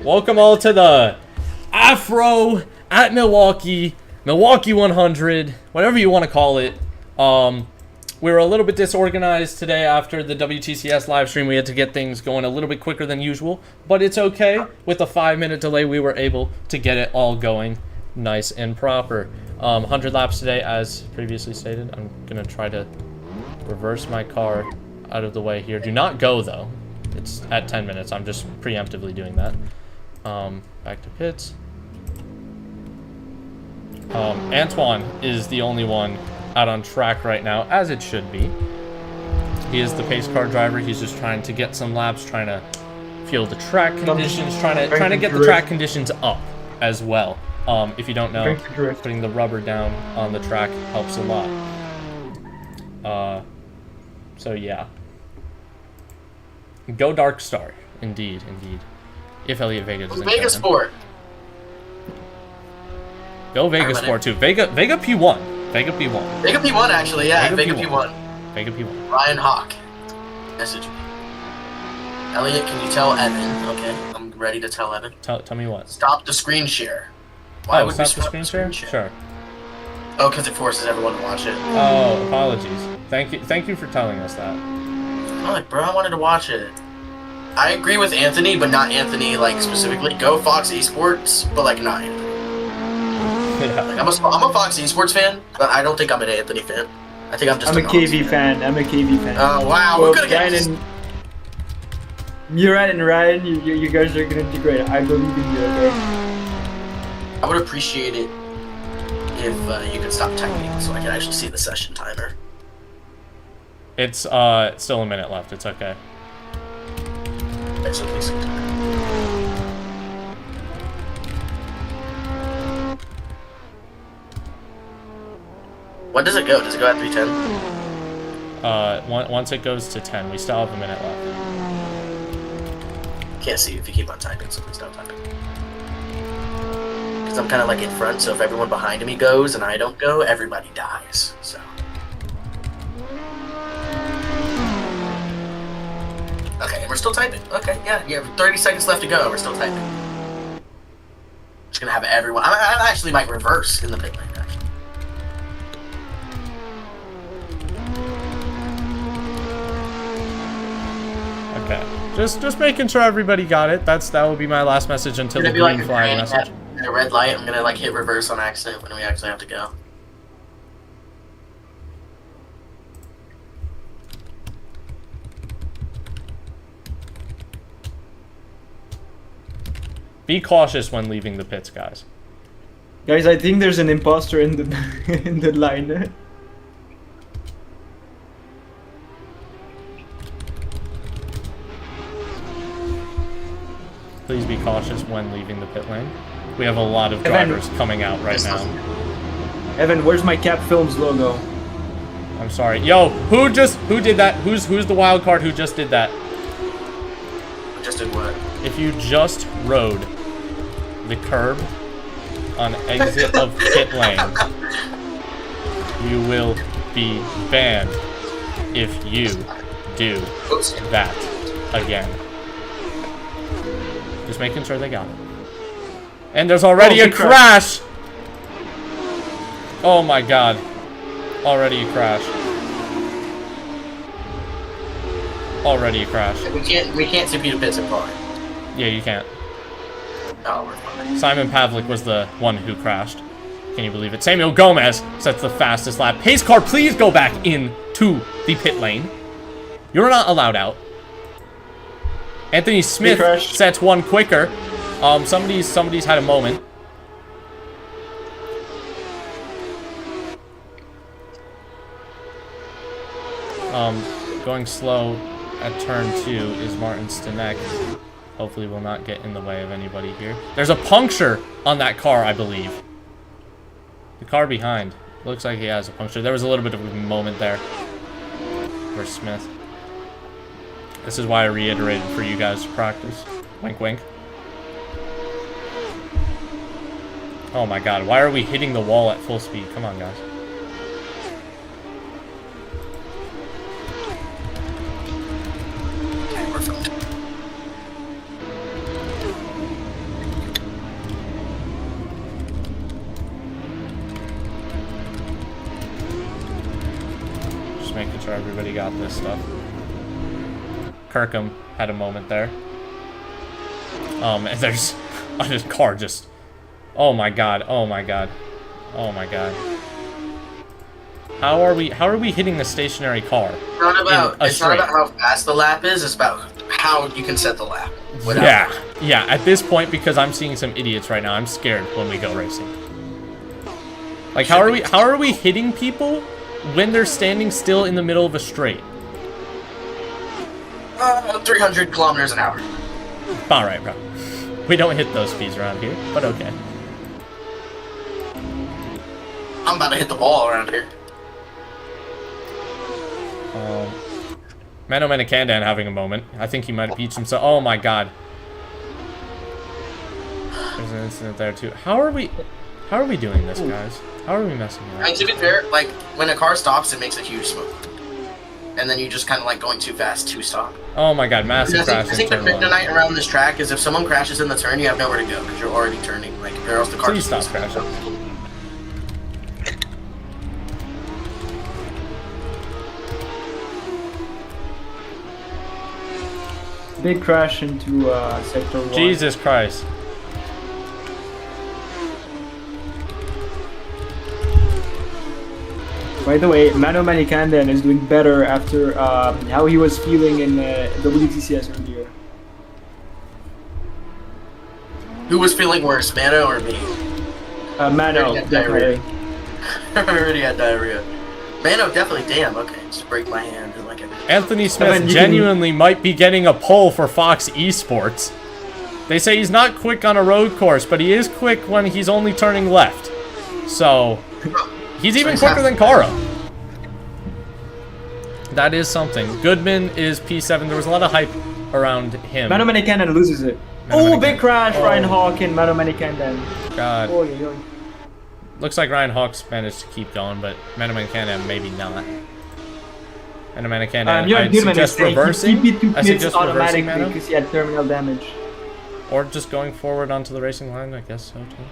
Welcome all to the AFRO at Milwaukee 100, whatever you want to call it. We were a little bit disorganized today after the WTCS live stream. We had to get things going a little bit quicker than usual, but it's okay. With a 5-minute delay, we were able to get it all going nice and proper. 100 laps today, as previously stated. I'm going to try to reverse my car out of the way here. Do not go, though. It's at 10 minutes. I'm just preemptively doing that. Back to pits. Antoine is the only one out on track right now, as it should be. He is the pace car driver. He's just trying to get some laps, trying to feel the track conditions, trying to get the track conditions up as well. If you don't know, putting the rubber down on the track helps a lot. So yeah. Go Dark Star. Indeed, indeed. If Elliot Vega doesn't Vega Sport. Go Vega Sport too. Vega P1. Vega P1. Vega P1 actually, yeah. Vega P1. Vega P1. Ryan Hawk. Message me. Elliot, can you tell Evan? Okay, I'm ready to tell Evan. Tell me what. Stop the screen share. Why would stop we the screen share? Sure. Oh, because it forces everyone to watch it. Oh, apologies. Thank you for telling us that. Oh, bro, I wanted to watch it. I agree with Anthony, but not Anthony, like, specifically. Go Fox Esports, but, like, not Anthony. Yeah. Like, I'm a Fox Esports fan, but I don't think I'm an Anthony fan. I think I'm just a KV fan. I'm a KV fan. Oh, wow. Well, Murat and Ryan, you guys are going to do great. I believe in you, okay? I would appreciate it if you could stop typing so I can actually see the session timer. It's still a minute left. It's okay. It's okay, some time. When does it go? Does it go at 3:10? Once it goes to 10, we still have a minute left. Can't see if you keep on typing, so please don't type it. Because I'm kind of like in front, so if everyone behind me goes and I don't go, everybody dies. So. Okay, and we're still typing. Okay, yeah, 30 seconds left to go. We're still typing. Just gonna have everyone. I actually might reverse in the pit lane, actually. Okay, just making sure everybody got it. That will be my last message until the green flag message. At a red light, I'm gonna like hit reverse on accident when we actually have to go. Be cautious when leaving the pits, guys. Guys, I think there's an imposter in the in the line. Please be cautious when leaving the pit lane. We have a lot of drivers coming out right now. Evan, where's my Cap Films logo? I'm sorry. Yo, who did that? Who's the wild card who just did that? Just did what? If you just rode the curb on exit of pit lane, you will be banned if you do that again. Just making sure they got it. And there's already a crash! Oh my god. Already a crash. Already a crash. We can't simply pits in car. Yeah, you can't. Oh, we're fine. Simon Pavlik was the one who crashed. Can you believe it? Samuel Gomez sets the fastest lap. Pace car, please go back into the pit lane. You're not allowed out. Anthony Smith sets one quicker. Somebody's had a moment. Going slow at turn 2 is Martin Stanek. Hopefully will not get in the way of anybody here. There's a puncture on that car, I believe. The car behind. Looks like he has a puncture. There was a little bit of a moment there for Smith. This is why I reiterated for you guys to practice. Wink, wink. Oh my god, why are we hitting the wall at full speed? Come on, guys. sure everybody got this stuff. Kirkham had a moment there. And there's this car just... Oh my god, oh my god. Oh my god. How are we hitting the stationary car? It's not about how fast the lap is, it's about how you can set the lap. Yeah, at this point, because I'm seeing some idiots right now, I'm scared when we go racing. Like, how are we hitting people when they're standing still in the middle of a straight? 300 kilometers an hour. Alright, bro. We don't hit those speeds around here, but okay. I'm about to hit the ball around here. Mano Manakandan having a moment. I think he might have beat himself. Oh my god. There's an incident there too. How are we doing this, guys? How are we messing up? And to be fair, like, when a car stops, it makes a huge smoke. And then you just kind of like going too fast to stop. Oh my god, massive crash. I think the kryptonite around this track is if someone crashes in the turn, you have nowhere to go because you're already turning. Like, or else the car Please stop crashing. Big crash into sector 1. Jesus Christ. By the way, Mano Manikandan is doing better after how he was feeling in WTCS earlier. Who was feeling worse, Mano or me? Mano, definitely. I already had diarrhea. Mano, definitely. Damn. Okay, just break my hand and like everything. Anthony Smith genuinely might be getting a pull for Fox Esports. They say he's not quick on a road course, but he is quick when he's only turning left. So, he's even quicker than Kara. That is something. Goodman is P7. There was a lot of hype around him. Mano Manikandan loses it. Big crash, Ryan Hawk and Mano Manikandan. God. Oh, yeah. Looks like Ryan Hawks managed to keep going, but Mano Manikandan maybe not. Mano Manikandan, I'd suggest reversing. I suggest reversing Mano. Because he had terminal damage. Or just going forward onto the racing line, I guess so too.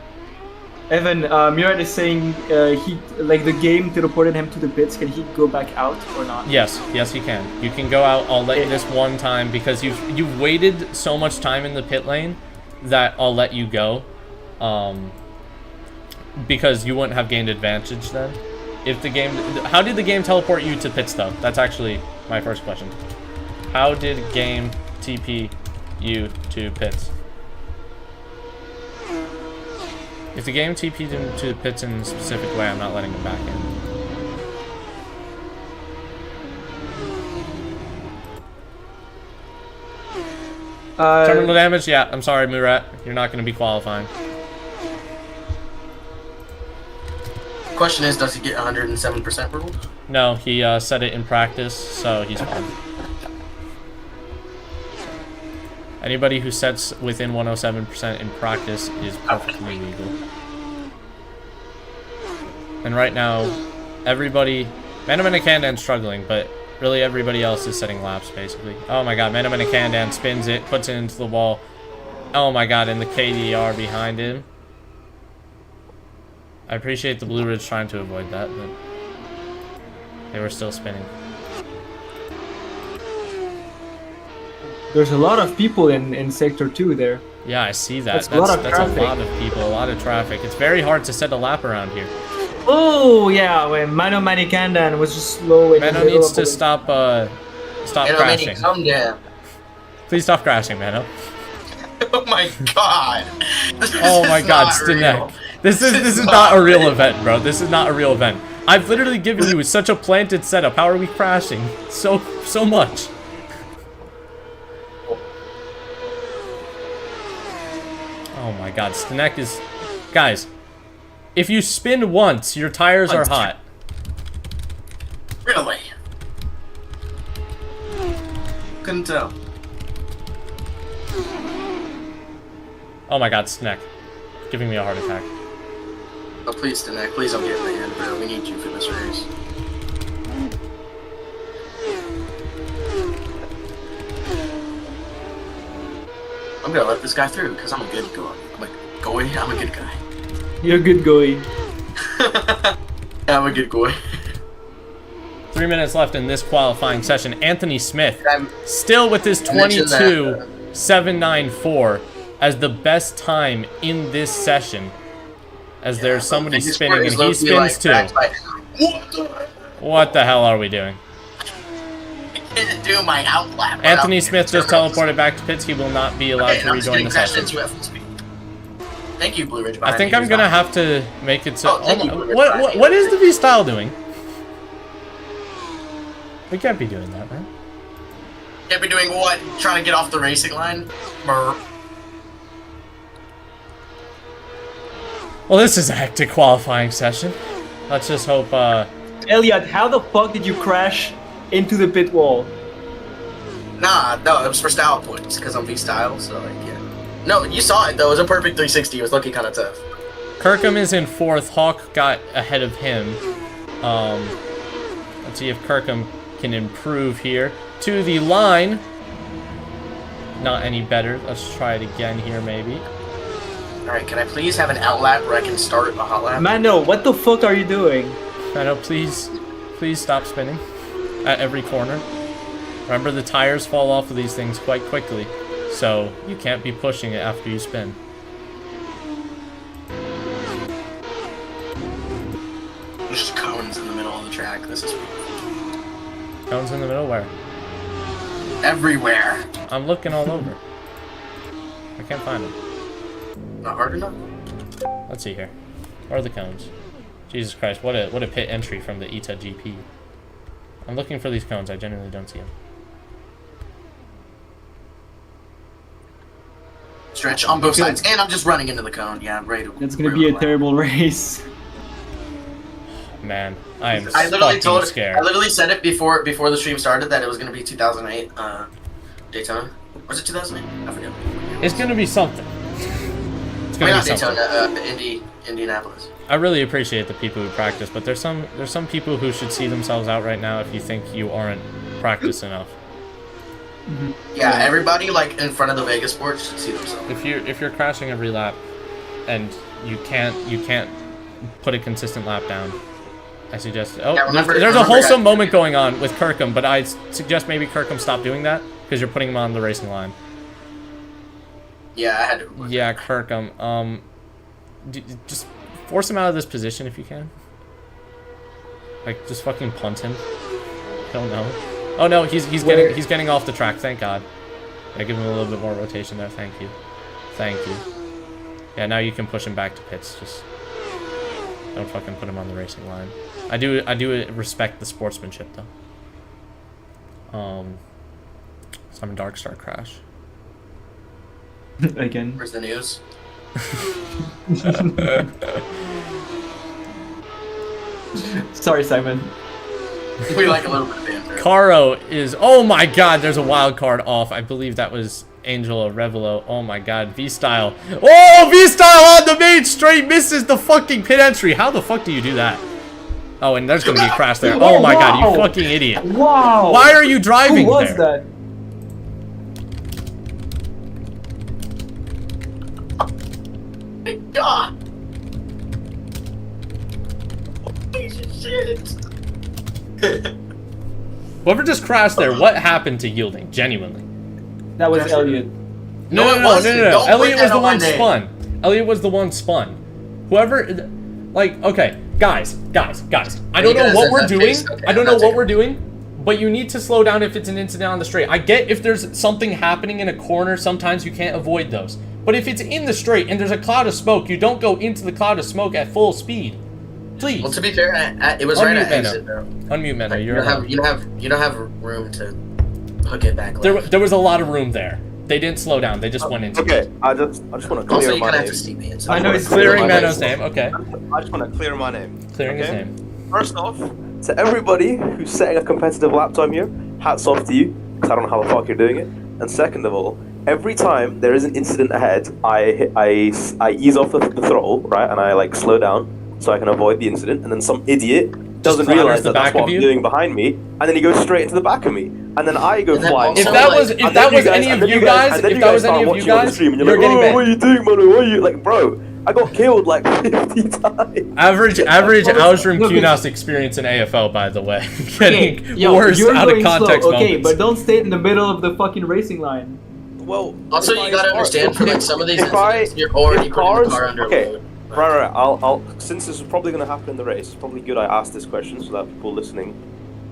Evan, Murad is saying the game teleported him to the pits. Can he go back out or not? Yes, he can. You can go out. I'll let you this one time because you've waited so much time in the pit lane that I'll let you go. Because you wouldn't have gained advantage then. If the game, how did the game teleport you to pits though? That's actually my first question. How did game TP you to pits? If the game TP'd him to pits in a specific way, I'm not letting him back in. Terminal damage? Yeah, I'm sorry, Murat. You're not going to be qualifying. Question is, does he get 107% ruled? No, he said it in practice, so he's fine. Anybody who sets within 107% in practice is perfectly legal. And right now, everybody... Mano Manikandan's struggling, but really everybody else is setting laps, basically. Oh my god, Mano Manikandan spins it, puts it into the wall. Oh my god, and the KDR behind him. I appreciate the Blue Ridge trying to avoid that, but they were still spinning. There's a lot of people in Sector 2 there. Yeah, I see that. That's a lot of people, a lot of traffic. It's very hard to set a lap around here. Oh, yeah, when Mano Manikandan was just slow in Mano needs to stop crashing. Come down. Please stop crashing, Mano. Oh my god. Oh my god, Stanek. This is not a real event, bro. This is not a real event. I've literally given you such a planted setup. How are we crashing? So much. Oh my god, Stanek is... Guys, if you spin once, your tires are hot. Really? Couldn't tell. Oh my god, Stanek. Giving me a heart attack. Oh, please, Stanek. Please don't get in the end, bro. We need you for this race. I'm gonna let this guy through, because I'm a good guy. I'm a good guy. You're a good guy. I'm a good guy. 3 minutes left in this qualifying session. Anthony Smith I'm- still with his I mentioned that, 22.794 as the best time in this session. As there's somebody His spinning, sport and is he low-key, spins like, too. backed by- What the? What the hell are we doing? I didn't do my outlap. Anthony Smith just teleported back to pits. He will not be allowed to rejoin the session. Thank you, Blue Ridge. I think I'm gonna have to make it so. Oh, thank you, Blue Ridge. What is the V style doing? We can't be doing that, man. Can't be doing what? Trying to get off the racing line? Brr. Well, this is a hectic qualifying session. Let's just hope. Elliot, how the fuck did you crash into the pit wall? Nah, no, it was for style points because I'm V style, so like yeah. No, you saw it though. It was a perfect 360. It was looking kind of tough. Kirkham is in 4th. Hawk got ahead of him. Let's see if Kirkham can improve here to the line. Not any better. Let's try it again here, maybe. All right, can I please have an outlap where I can start a hot lap? Mano, what the fuck are you doing? I know. Please stop spinning at every corner. Remember, the tires fall off of these things quite quickly, so you can't be pushing it after you spin. There's just cones in the middle of the track. This is Cones in the middle, where? everywhere. I'm looking all over. I can't find them. Not hard enough. Let's see here. Where are the cones? Jesus Christ, what a pit entry from the ITA GP. I'm looking for these cones. I genuinely don't see them. Stretch on both sides, and I'm just running into the cone. Yeah, I'm ready to. It's gonna be a terrible race. Man, I am I literally fucking scared. I literally said it before the stream started that it was gonna be 2008 Daytona. Was it 2008? I forget. It's gonna be something. It's gonna Not be something. Daytona, Indianapolis. I really appreciate the people who practice, but there's some people who should see themselves out right now if you think you aren't practiced enough. Yeah, everybody like in front of the Vegas sports should see themselves. If you're crashing every lap, and you can't put a consistent lap down, I suggest. Oh, Yeah, there's a wholesome moment going on with Kirkham, but I suggest maybe Kirkham stop doing that because you're putting him on the racing line. Yeah, I had to. Yeah, Kirkham. Just force him out of this position if you can. Like, just fucking punt him. He'll know. Oh no, he's getting off the track. Thank God. Yeah, give him a little bit more rotation there. Thank you. Thank you. Yeah, now you can push him back to pits. Just don't fucking put him on the racing line. I do respect the sportsmanship though. Some Dark Star crash. Again. Where's the news? Sorry, Simon. We like a little bit of banter. Caro is... Oh my god, there's a wild card off. I believe that was Angela Revelo. Oh my god, V-Style. Oh, V-Style on the main straight misses the fucking pit entry. How the fuck do you do that? Oh, and there's gonna be a crash there. Oh my god, you fucking idiot. Wow. Why are you driving Who was there? that? God. Piece of shit. Whoever just crashed there, what happened to yielding? Genuinely. That was Elliot. No. Don't put Elliot that was the on my one name. spun. Elliot was the one spun. Whoever, like, okay, guys. I don't know what we're doing. I don't know what we're doing, but you need to slow down if it's an incident on the straight. I get if there's something happening in a corner, sometimes you can't avoid those. But if it's in the straight and there's a cloud of smoke, you don't go into the cloud of smoke at full speed. Please. Well, to be fair, it was right at exit though. Unmute Menno. You don't have room to hook it back. There was a lot of room there. They didn't slow down. They just went into it. Okay, I just want to Also, clear you my kind of have name. to see me. I know it's Clearing my Menno's name. Okay. I just want to clear my name. Clearing his okay? name. First off, to everybody who's setting a competitive lap time here, hats off to you, because I don't know how the fuck you're doing it. And second of all, every time there is an incident ahead, I ease off the throttle, right, and I like slow down so I can avoid the incident, and then some idiot doesn't clatters realize the that that's back what of I'm you? doing behind me, and then he goes straight into the back of me, and then I go And then flying. also, If that like- was And then any of you guys, and then if that was start any of you watching on the guys, stream, and you're you're like, getting oh, what are banned. you doing, man? What are you like, bro? I got killed like 50 times. Average Alstrom No, QNOS experience in AFO, by the way. Okay, Getting yo, worse you're out of going context slow. Okay, moments. but don't stay in the middle of the fucking racing line. Well, Also, if you I gotta start- understand for like some of these if I- incidents, you're already if putting the cars- car under okay. load. Right. I'll since this is probably going to happen in the race. It's probably good I asked this question so that people listening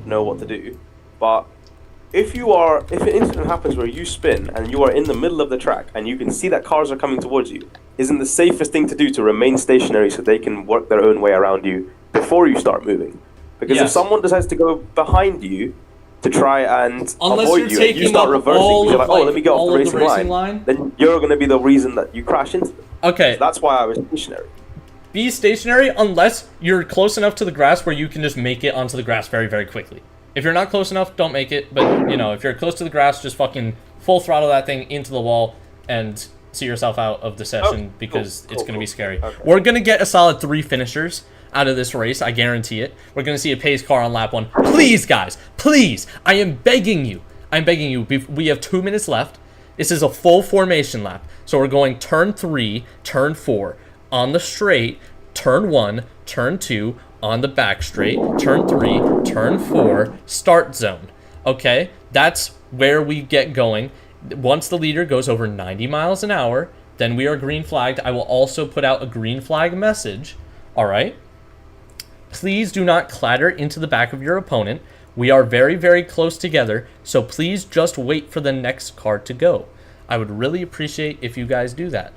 know what to do. But if an incident happens where you spin and you are in the middle of the track and you can see that cars are coming towards you, isn't the safest thing to do to remain stationary so they can work their own way around you before you start moving? Because if Yes. someone decides to go behind you to try and Unless avoid you're you, and taking you start up reversing all because you're of, like, oh, like, let me get off all the of the racing, racing line, line? then you're going to be the reason that you crash into them. Okay. So that's why I was stationary. Be stationary unless you're close enough to the grass where you can just make it onto the grass very, very quickly. If you're not close enough, don't make it. But, you know, if you're close to the grass, just fucking full throttle that thing into the wall and see yourself out of the session Okay, because it's going to be scary. Okay. We're going to get a solid 3 finishers out of this race. I guarantee it. We're going to see a pace car on lap 1. Please, guys. Please. I am begging you. We have 2 minutes left. This is a full formation lap. So we're going turn 3, turn 4. On the straight, turn 1, turn 2, on the back straight, turn 3, turn 4, start zone. Okay? That's where we get going. Once the leader goes over 90 miles an hour, then we are green flagged. I will also put out a green flag message. All right? Please do not clatter into the back of your opponent. We are very, very close together, so please just wait for the next car to go. I would really appreciate if you guys do that.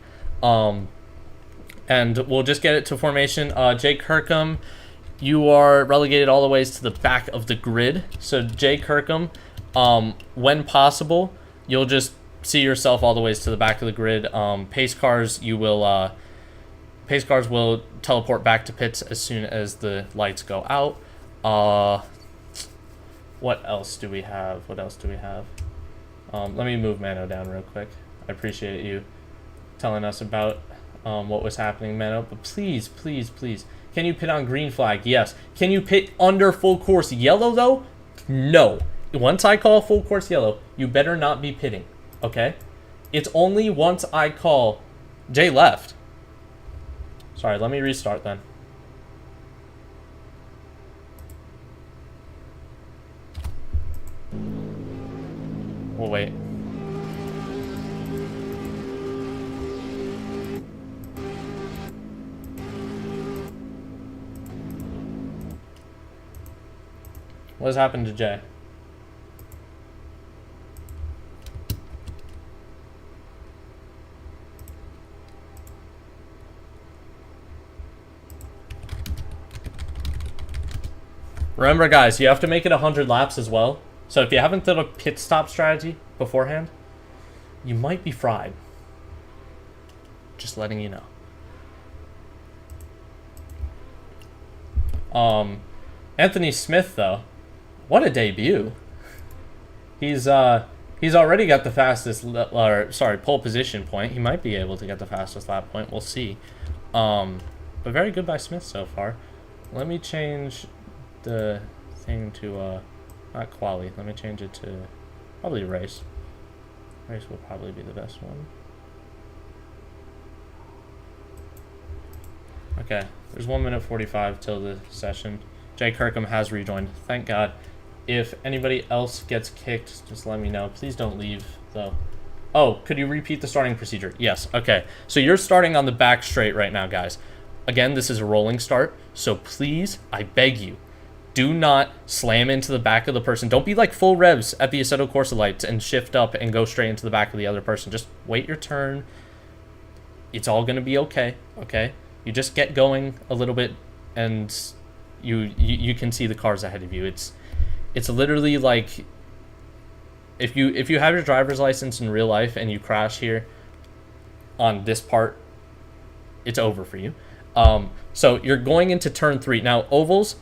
And we'll just get it to formation. Jake Kirkham, you are relegated all the ways to the back of the grid. So Jake Kirkham, when possible, you'll just see yourself all the ways to the back of the grid. Pace cars will teleport back to pits as soon as the lights go out. What else do we have? Let me move Mano down real quick. I appreciate you telling us about what was happening, Mano. But please, please, please. Can you pit on green flag? Yes. Can you pit under full course yellow, though? No. Once I call full course yellow, you better not be pitting. Okay? It's only once I call... Jay left. Sorry, let me restart then. We'll wait. What has happened to Jay? Remember, guys, you have to make it 100 laps as well. So if you haven't done a pit stop strategy beforehand, you might be fried. Just letting you know. Anthony Smith, though, what a debut. He's already got the fastest, pole position point. He might be able to get the fastest lap point. We'll see. But very good by Smith so far. Let me change the thing to not quali. Let me change it to probably race. Race will probably be the best one. Okay, there's 1 minute 45 till the session. Jay Kirkham has rejoined. Thank God. If anybody else gets kicked, just let me know. Please don't leave, though. Oh, could you repeat the starting procedure? Yes. Okay. So you're starting on the back straight right now, guys. Again, this is a rolling start, so please, I beg you, do not slam into the back of the person. Don't be like full revs at the Assetto Corsa lights and shift up and go straight into the back of the other person. Just wait your turn. It's all going to be okay, okay? You just get going a little bit, and you can see the cars ahead of you. It's literally like if you have your driver's license in real life and you crash here on this part, it's over for you. So you're going into turn 3. Now, ovals,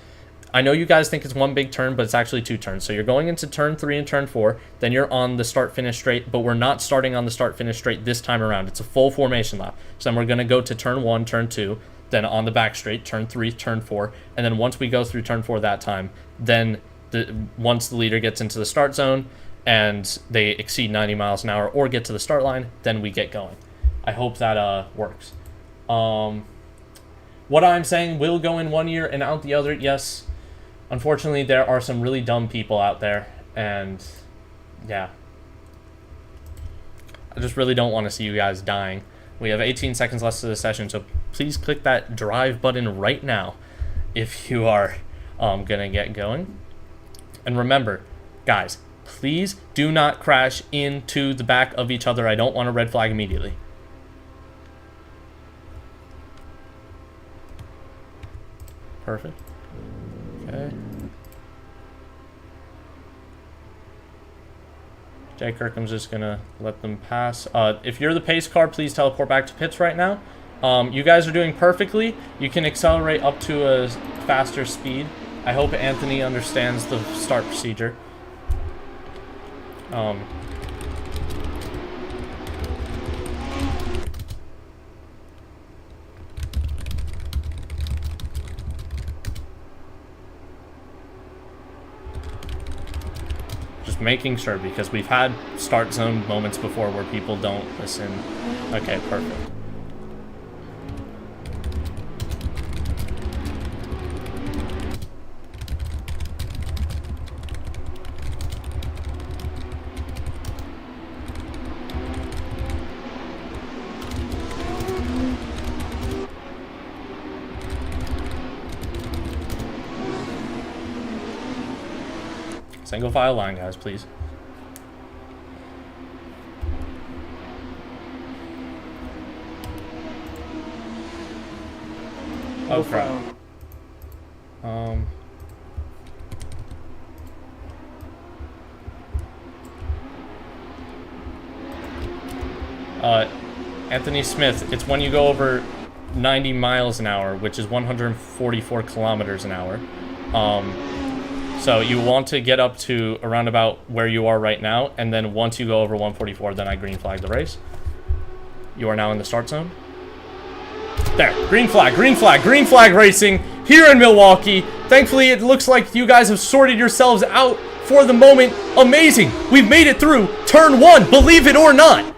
I know you guys think it's one big turn, but it's actually 2 turns. So you're going into turn 3 and turn 4, then you're on the start-finish straight, but we're not starting on the start-finish straight this time around. It's a full formation lap. So then we're going to go to turn 1, turn 2, then on the back straight, turn 3, turn 4, and then once we go through turn 4 that time, then once the leader gets into the start zone and they exceed 90 miles an hour or get to the start line, then we get going. I hope that works. What I'm saying will go in one year and out the other, yes. Unfortunately, there are some really dumb people out there, and yeah. I just really don't want to see you guys dying. We have 18 seconds left to the session, so please click that drive button right now if you are gonna get going. And remember, guys, please do not crash into the back of each other. I don't want a red flag immediately. Perfect. Okay. Jay Kirkham's just gonna let them pass. If you're the pace car, please teleport back to pits right now. You guys are doing perfectly. You can accelerate up to a faster speed. I hope Anthony understands the start procedure. Just making sure, because we've had start zone moments before where people don't listen. Okay, perfect. Single file line, guys, please. Oh, crap. Anthony Smith, it's when you go over 90 miles an hour, which is 144 kilometers an hour. So you want to get up to around about where you are right now, and then once you go over 144, then I green flag the race. You are now in the start zone. There, green flag, green flag, green flag racing here in Milwaukee. Thankfully, it looks like you guys have sorted yourselves out for the moment. Amazing, we've made it through turn 1, believe it or not.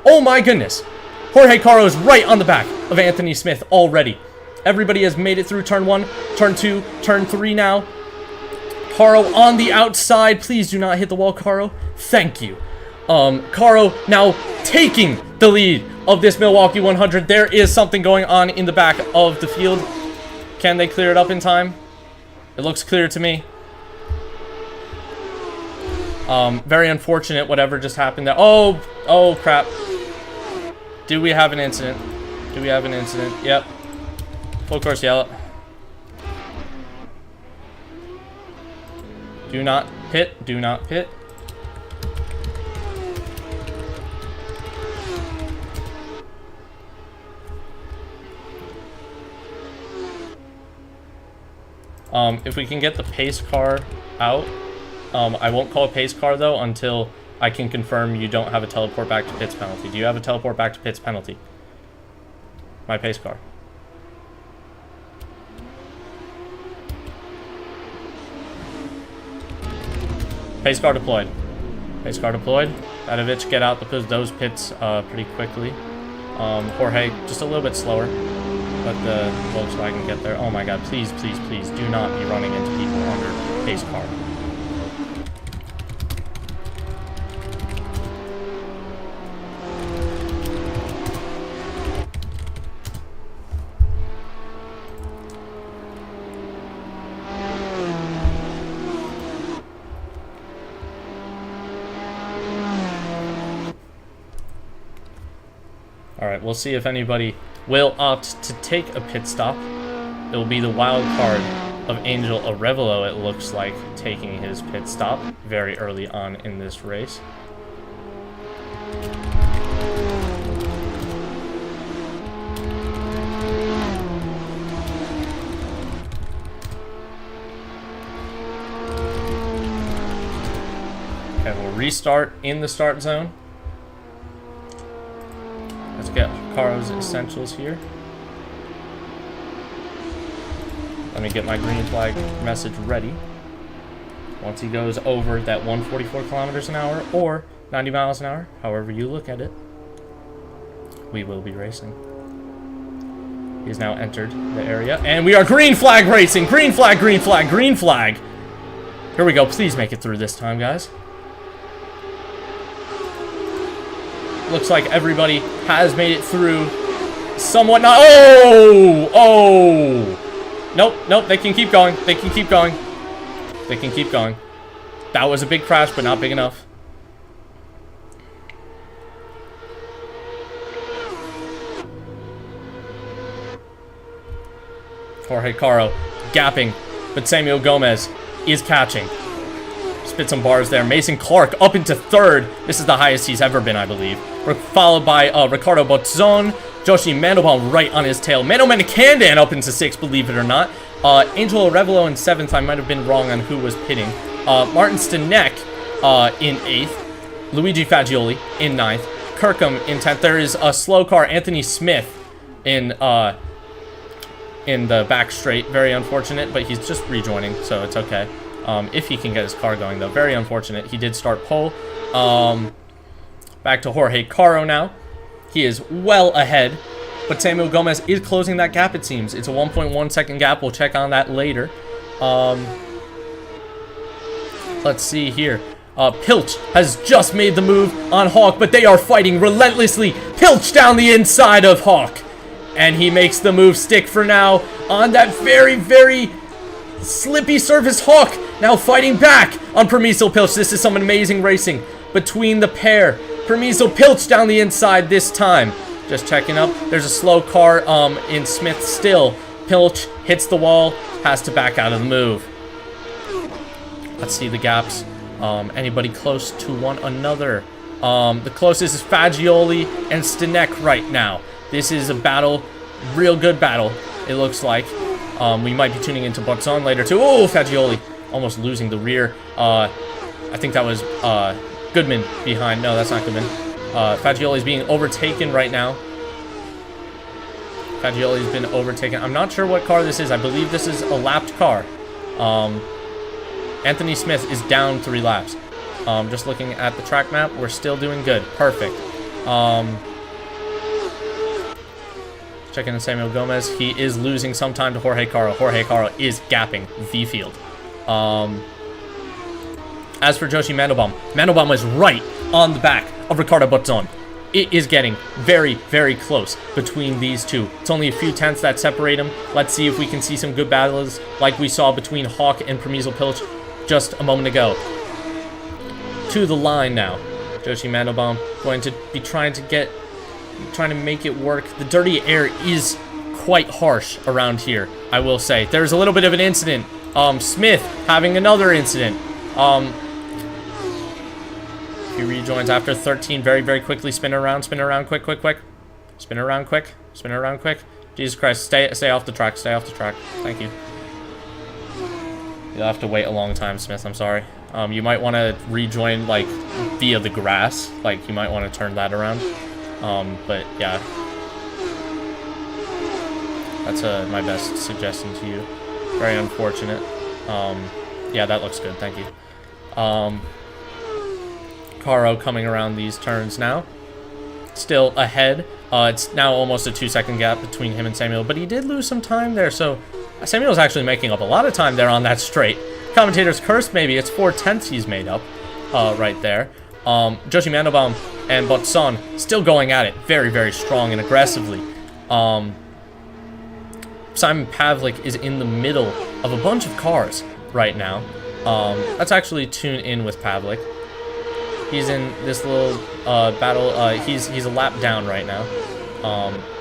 Oh my goodness. Jorge Caro is right on the back of Anthony Smith already. Everybody has made it through turn 1, turn 2, turn 3 now. Caro on the outside. Please do not hit the wall, Caro. Thank you. Caro now taking the lead of this Milwaukee 100. There is something going on in the back of the field. Can they clear it up in time? It looks clear to me. Very unfortunate whatever just happened there. Oh crap. Do we have an incident? Do we have an incident? Yep. Full course yellow. Do not pit. Do not pit. If we can get the pace car out, I won't call a pace car though until I can confirm you don't have a teleport back to pits penalty. Do you have a teleport back to pits penalty? My pace car. Pace car deployed. Pace car deployed. Adovich, get out those pits pretty quickly. Jorge, just a little bit slower. Let the Volkswagen get there. Oh my god, please, please, please do not be running into people under pace car. Alright, we'll see if anybody will opt to take a pit stop. It will be the wild card of Angel Arevalo, it looks like, taking his pit stop very early on in this race. Okay, we'll restart in the start zone. Let's get Caro's essentials here. Let me get my green flag message ready. Once he goes over that 144 kilometers an hour or 90 miles an hour, however you look at it, we will be racing. He's now entered the area. And we are green flag racing. Green flag, green flag, green flag. Here we go. Please make it through this time, guys. Looks like everybody has made it through somewhat. Not. Oh! Oh! Nope, nope. They can keep going. They can keep going. They can keep going. That was a big crash, but not big enough. Jorge Caro gapping, but Samuel Gomez is catching. Spit some bars there. Mason Clark up into third. This is the highest he's ever been, I believe. Followed by Ricardo Botzon. Joshi Mandelbaum right on his tail. Mano Manakandan up into sixth, believe it or not. Angelo Revelo in seventh. I might have been wrong on who was pitting. Martin Stanek in eighth. Luigi Fagioli in ninth. Kirkham in 10th. There is a slow car, Anthony Smith, in the back straight. Very unfortunate, but he's just rejoining, so it's okay. If he can get his car going, though. Very unfortunate. He did start pole. Back to Jorge Caro now. He is well ahead, but Samuel Gomez is closing that gap, it seems. It's a 1.1 second gap. We'll check on that later. Let's see here. Pilch has just made the move on Hawk, but they are fighting relentlessly. Pilch down the inside of Hawk. And he makes the move stick for now on that very, very slippy surface. Hawk now fighting back on Permiso Pilch. This is some amazing racing between the pair. Permiso Pilch down the inside this time. Just checking up. There's a slow car in Smith still. Pilch hits the wall, has to back out of the move. Let's see the gaps. Anybody close to one another? The closest is Fagioli and Stanek right now. This is a battle, real good battle, it looks like. We might be tuning into Botzon later too. Oh, Fagioli almost losing the rear. I think that was Goodman behind. No, that's not Goodman. Fagioli's being overtaken right now. Fagioli's been overtaken. I'm not sure what car this is. I believe this is a lapped car. Anthony Smith is down 3 laps. Just looking at the track map, we're still doing good. Perfect. Checking in Samuel Gomez. He is losing some time to Jorge Caro. Jorge Caro is gapping the field. As for Joshi Mandelbaum, Mandelbaum is right on the back of Ricardo Botzon. It is getting very, very close between these two. It's only a few tenths that separate them. Let's see if we can see some good battles like we saw between Hawk and Permiso Pilch just a moment ago. To the line now. Joshi Mandelbaum going to be trying to make it work. The dirty air is quite harsh around here, I will say. There's a little bit of an incident. Smith having another incident. He rejoins after 13 very, very quickly. Spin around, quick. Spin around quick. Jesus Christ, stay off the track, Thank you. You'll have to wait a long time, Smith, I'm sorry. You might want to rejoin, like, via the grass. Like, you might want to turn that around. But yeah, that's my best suggestion to you. Very unfortunate. Yeah, that looks good. Thank you. Caro coming around these turns now. Still ahead. It's now almost a 2-second gap between him and Samuel, but he did lose some time there, so Samuel's actually making up a lot of time there on that straight. Commentator's cursed, maybe. It's 4/10 he's made up right there. Joshi Mandelbaum and Botzon still going at it very, very strong and aggressively. Simon Pavlik is in the middle of a bunch of cars right now. Let's actually tune in with Pavlik. He's in this little battle. He's a lap down right now.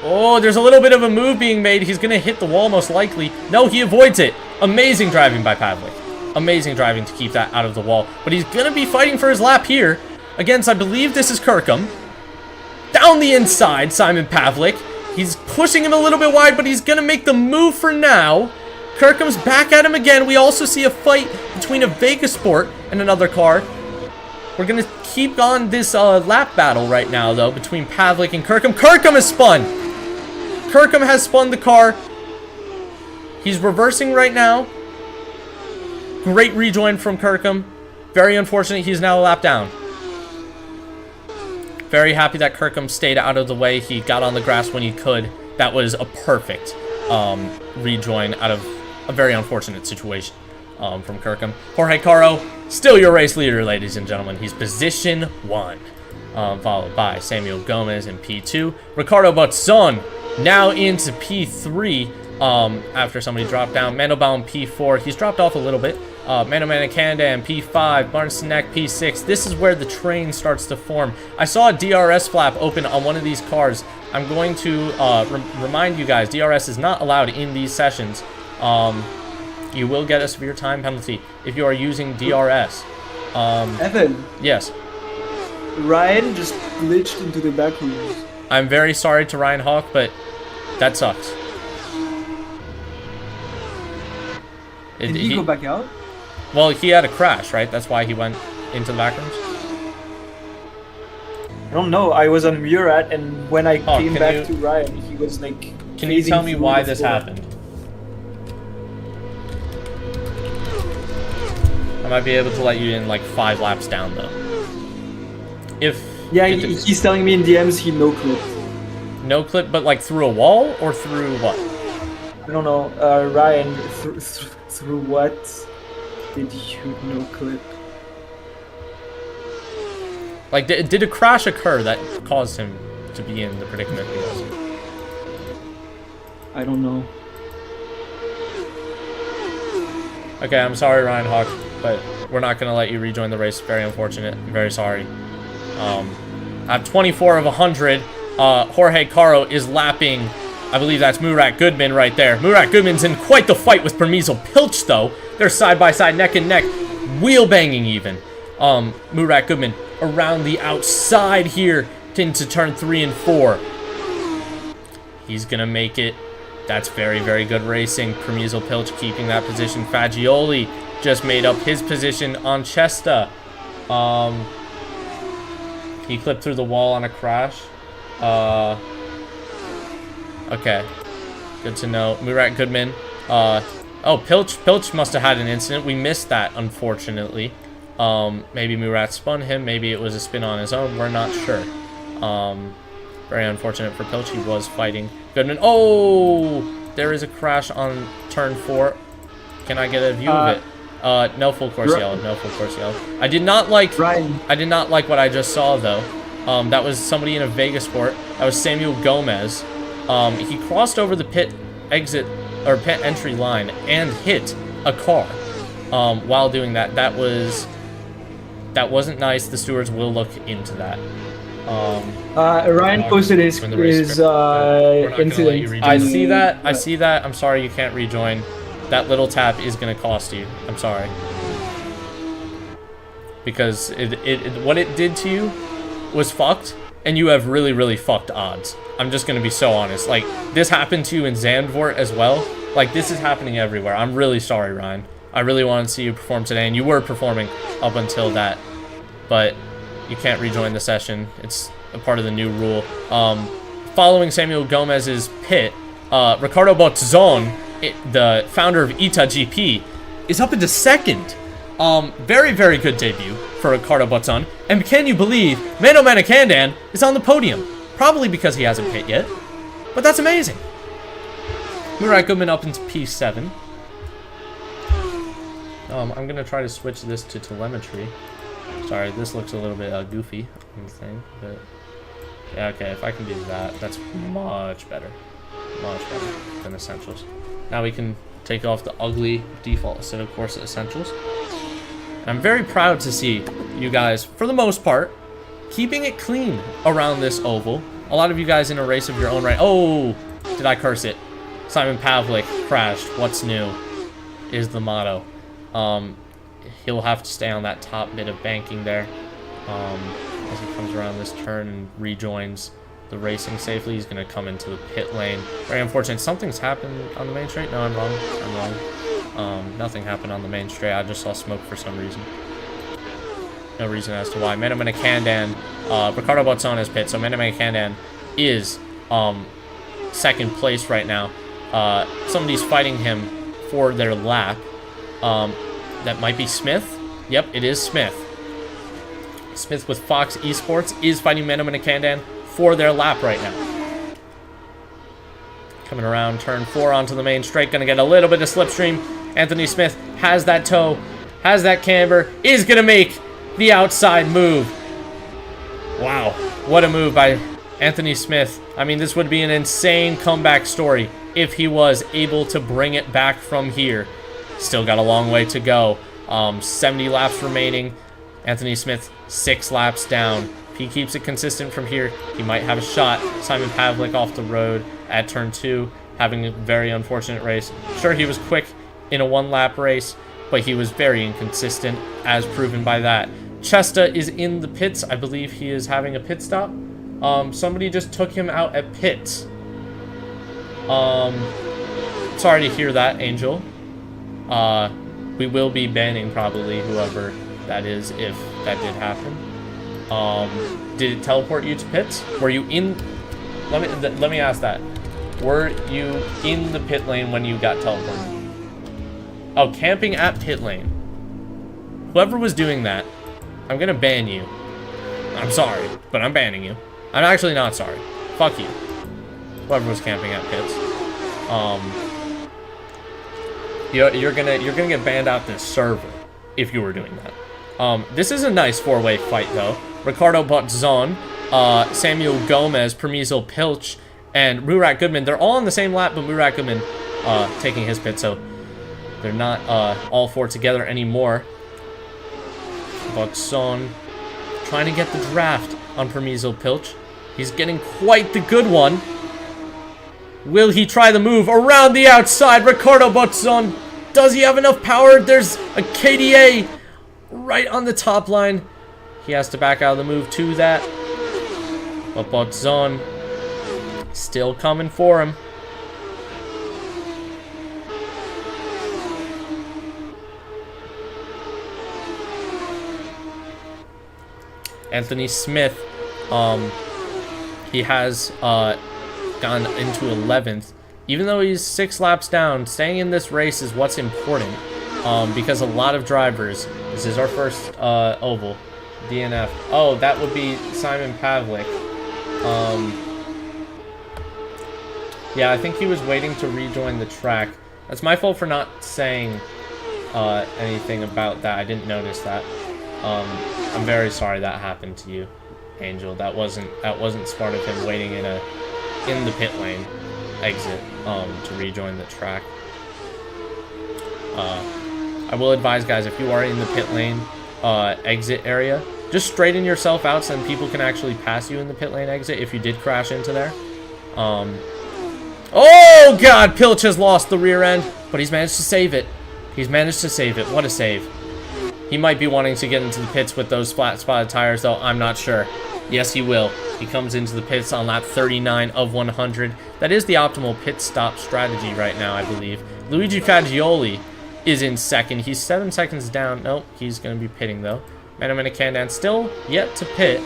Oh, there's a little bit of a move being made. He's going to hit the wall most likely. No, he avoids it. Amazing driving by Pavlik. Amazing driving to keep that out of the wall. But he's going to be fighting for his lap here against, I believe this is Kirkham. Down the inside, Simon Pavlik. He's pushing him a little bit wide, but he's going to make the move for now. Kirkham's back at him again. We also see a fight between a Vegas Sport and another car. We're going to keep on this lap battle right now, though, between Pavlik and Kirkham. Kirkham has spun. Kirkham has spun the car. He's reversing right now. Great rejoin from Kirkham. Very unfortunate he's now a lap down. Very happy that Kirkham stayed out of the way. He got on the grass when he could That was a perfect rejoin out of a very unfortunate situation from Kirkham. Jorge Caro, still your race leader, ladies and gentlemen. He's position 1, followed by Samuel Gomez in P2. Ricardo Botzon now into P3 after somebody dropped down. Mandelbaum P4. He's dropped off a little bit. Mano Manikandan P5. Martin Sinek P6. This is where the train starts to form. I saw a DRS flap open on one of these cars. I'm going to remind you guys, DRS is not allowed in these sessions. You will get a severe time penalty if you are using DRS. Evan. Yes. Ryan just glitched into the back rooms. I'm very sorry to Ryan Hawk, but that sucks. Did he go back out? Well, he had a crash, right? That's why he went into the back rooms. I don't know. I was on Murat, and when I came back you, to Ryan, he was like. Can you tell me why this happened? I might be able to let you in like 5 laps down though. If yeah, he's telling me in DMs he no clipped. No clip, but like through a wall or through what? I don't know. Ryan, through what did you no clip? Like, did a crash occur that caused him to be in the predicament he was in? I don't know. Okay, I'm sorry, Ryan Hawk, but we're not going to let you rejoin the race. Very unfortunate. I'm very sorry. At 24 of 100, Jorge Caro is lapping, I believe that's Murat Goodman right there. Murat Goodman's in quite the fight with Permiso Pilch, though. They're side by side, neck and neck, wheel banging even. Murat Goodman around the outside here into turn 3 and 4. He's going to make it. That's very, very good racing. Permiso Pilch keeping that position. Fagioli just made up his position on Chesta. He clipped through the wall on a crash. Okay. Good to know. Murat Goodman. Oh, Pilch must have had an incident. We missed that, unfortunately. Maybe Murat spun him. Maybe it was a spin on his own. We're not sure. Very unfortunate for Pilch. He was fighting Goodman. Oh! There is a crash on turn 4. Can I get a view of it? No full course yellow. No full course yellow. I did not like what I just saw, though. That was somebody in a Vegas sport. That was Samuel Gomez. He crossed over the pit exit or pit entry line and hit a car while doing that. That wasn't nice. The stewards will look into that. Ryan posted his incident. I see that. I see that. I'm sorry you can't rejoin. That little tap is going to cost you. I'm sorry. Because what it did to you was fucked, and you have really, really fucked odds. I'm just going to be so honest. Like, this happened to you in Zandvoort as well. Like, this is happening everywhere. I'm really sorry, Ryan. I really wanted to see you perform today, and you were performing up until that. But you can't rejoin the session. It's a part of the new rule. Following Samuel Gomez's pit, Ricardo Botzon, the founder of ITA GP, is up into second. Very, very good debut for Ricardo Botzon. And can you believe Mano Manikandan is on the podium? Probably because he hasn't pit yet. But that's amazing. Murat Goodman up into P7. I'm going to try to switch this to telemetry. Sorry, this looks a little bit goofy on the thing, but yeah, okay, if I can do that, that's much better than Essentials. Now we can take off the ugly default Civic Corsa Essentials. And I'm very proud to see you guys, for the most part, keeping it clean around this oval. A lot of you guys in a race of your own right. Oh, did I curse it? Simon Pavlik crashed. What's new is the motto. He'll have to stay on that top bit of banking there as he comes around this turn and rejoins the racing safely. He's going to come into the pit lane. Very unfortunate. Something's happened on the main straight. No, I'm wrong. Nothing happened on the main straight. I just saw smoke for some reason. No reason as to why. Mano Manikandan, Ricardo Botzon is pit, so Mano Manikandan is second place right now. Somebody's fighting him for their lap. That might be Smith. Yep, it is Smith. Smith with Fox Esports is fighting Mano Manikandan for their lap right now. Coming around turn 4 onto the main straight. Going to get a little bit of slipstream. Anthony Smith has that toe, has that camber, is going to make the outside move. Wow, what a move by Anthony Smith. I mean, this would be an insane comeback story if he was able to bring it back from here. Still got a long way to go. 70 laps remaining. Anthony Smith 6 laps down. If he keeps it consistent from here, he might have a shot. Simon Pavlik off the road at turn 2, having a very unfortunate race. Sure, he was quick in a 1-lap race, but he was very inconsistent, as proven by that. Chesta is in the pits. I believe he is having a pit stop. Somebody just took him out at pits. Sorry to hear that, Angel. We will be banning probably whoever that is if that did happen. Did it teleport you to pits? Were you in... Let me ask that. Were you in the pit lane when you got teleported? Oh, camping at pit lane. Whoever was doing that, I'm gonna ban you. I'm sorry, but I'm banning you. I'm actually not sorry. Fuck you. Whoever was camping at pits. You're gonna get banned out this server if you were doing that. This is a nice 4-way fight though. Ricardo Botzon, Samuel Gomez, Permiso Pilch, and Murat Goodman. They're all on the same lap, but Murat Goodman taking his pit, so they're not all 4 together anymore. Botzon trying to get the draft on Permiso Pilch. He's getting quite the good one. Will he try the move around the outside? Ricardo Botzon, does he have enough power? There's a KDA right on the top line. He has to back out of the move to that. But Botzon still coming for him. Anthony Smith, he has gone into 11th. Even though he's 6 laps down, staying in this race is what's important, because a lot of drivers, this is our first oval, DNF. Oh, that would be Simon Pavlik. Yeah, I think he was waiting to rejoin the track. That's my fault for not saying anything about that. I didn't notice that. I'm very sorry that happened to you, Angel. That wasn't smart of him waiting in the pit lane exit to rejoin the track. I will advise, guys, if you are in the pit lane exit area, just straighten yourself out so then people can actually pass you in the pit lane exit if you did crash into there. Oh god, Pilch has lost the rear end, but he's managed to save it. He's managed to save it. What a save. He might be wanting to get into the pits with those flat spotted tires, though. I'm not sure. Yes, he will. He comes into the pits on lap 39 of 100. That is the optimal pit stop strategy right now, I believe. Luigi Fagioli is in second. He's 7 seconds down. Nope, he's going to be pitting, though. Manamanakandan still yet to pit.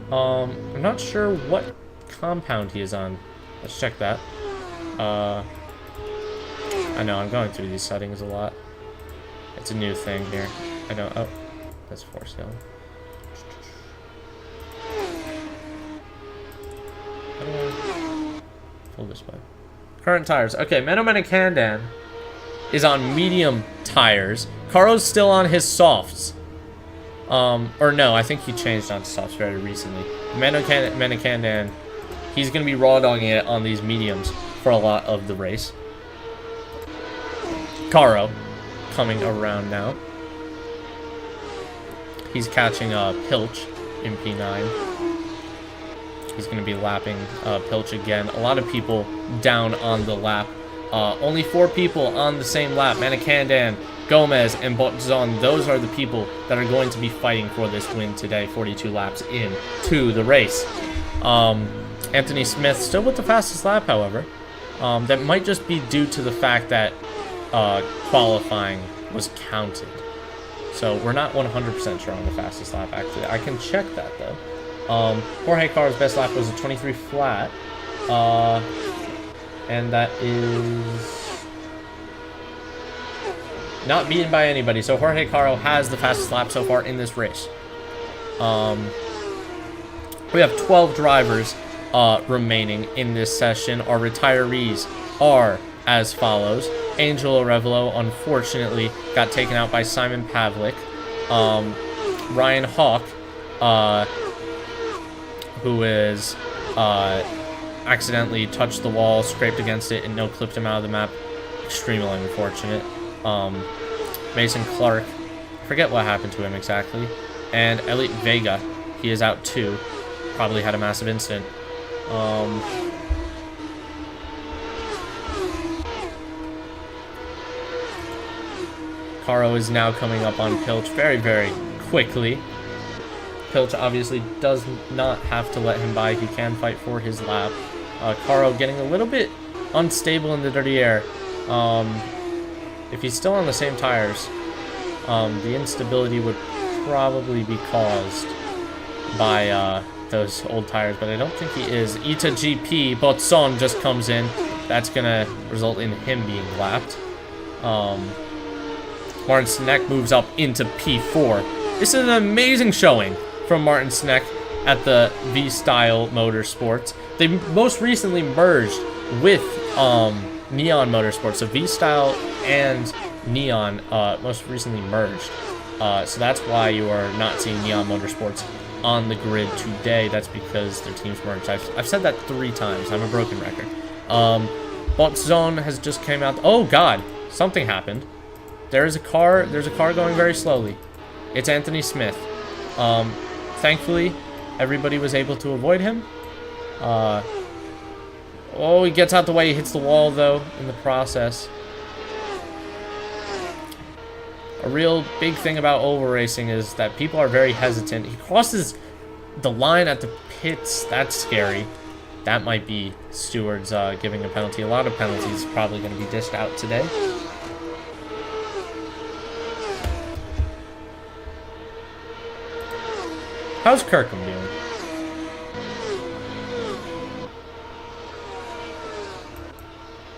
I'm not sure what compound he is on. Let's check that. I know, I'm going through these settings a lot. It's a new thing here. I don't... Oh, that's 4 still. How do I pull this way? Current tires. Okay, Manamanakandan is on medium tires. Caro's still on his softs. Or no, I think he changed on softs very recently. Manamanakandan, he's going to be raw dogging it on these mediums for a lot of the race. Caro coming around now. He's catching Pilch in P9. He's going to be lapping Pilch again. A lot of people down on the lap. Only 4 people on the same lap. Manakandan, Gomez, and Botzon. Those are the people that are going to be fighting for this win today. 42 laps into the race. Anthony Smith still with the fastest lap, however. That might just be due to the fact that qualifying was counted. So we're not 100% sure on the fastest lap, actually. I can check that, though. Jorge Caro's best lap was a 23 flat. And that is not beaten by anybody. So Jorge Caro has the fastest lap so far in this race. We have 12 drivers remaining in this session. Our retirees are as follows. Angel Arevalo, unfortunately, got taken out by Simon Pavlik. Ryan Hawk, who is accidentally touched the wall, scraped against it, and no-clipped him out of the map. Extremely unfortunate. Mason Clark, forget what happened to him exactly. And Elliot Vega, he is out too. Probably had a massive incident. Caro is now coming up on Pilch very, very quickly. Pilch obviously does not have to let him by. He can fight for his lap. Caro getting a little bit unstable in the dirty air. If he's still on the same tires, the instability would probably be caused by those old tires, but I don't think he is. Ita GP, Botson just comes in. That's going to result in him being lapped. Martin Sinek moves up into P4. This is an amazing showing from Martin Sinek at the V-Style Motorsports. They most recently merged with Neon Motorsports. So V-Style and Neon most recently merged. So that's why you are not seeing Neon Motorsports on the grid today. That's because their teams merged. I've said that 3 times. I'm a broken record. Bot Zone has just came out. Oh God, something happened. There's a car going very slowly. It's Anthony Smith. Thankfully, everybody was able to avoid him. Oh, he gets out the way. He hits the wall, though, in the process. A real big thing about oval racing is that people are very hesitant. He crosses the line at the pits. That's scary. That might be stewards giving a penalty. A lot of penalties probably going to be dished out today. How's Kirkham doing?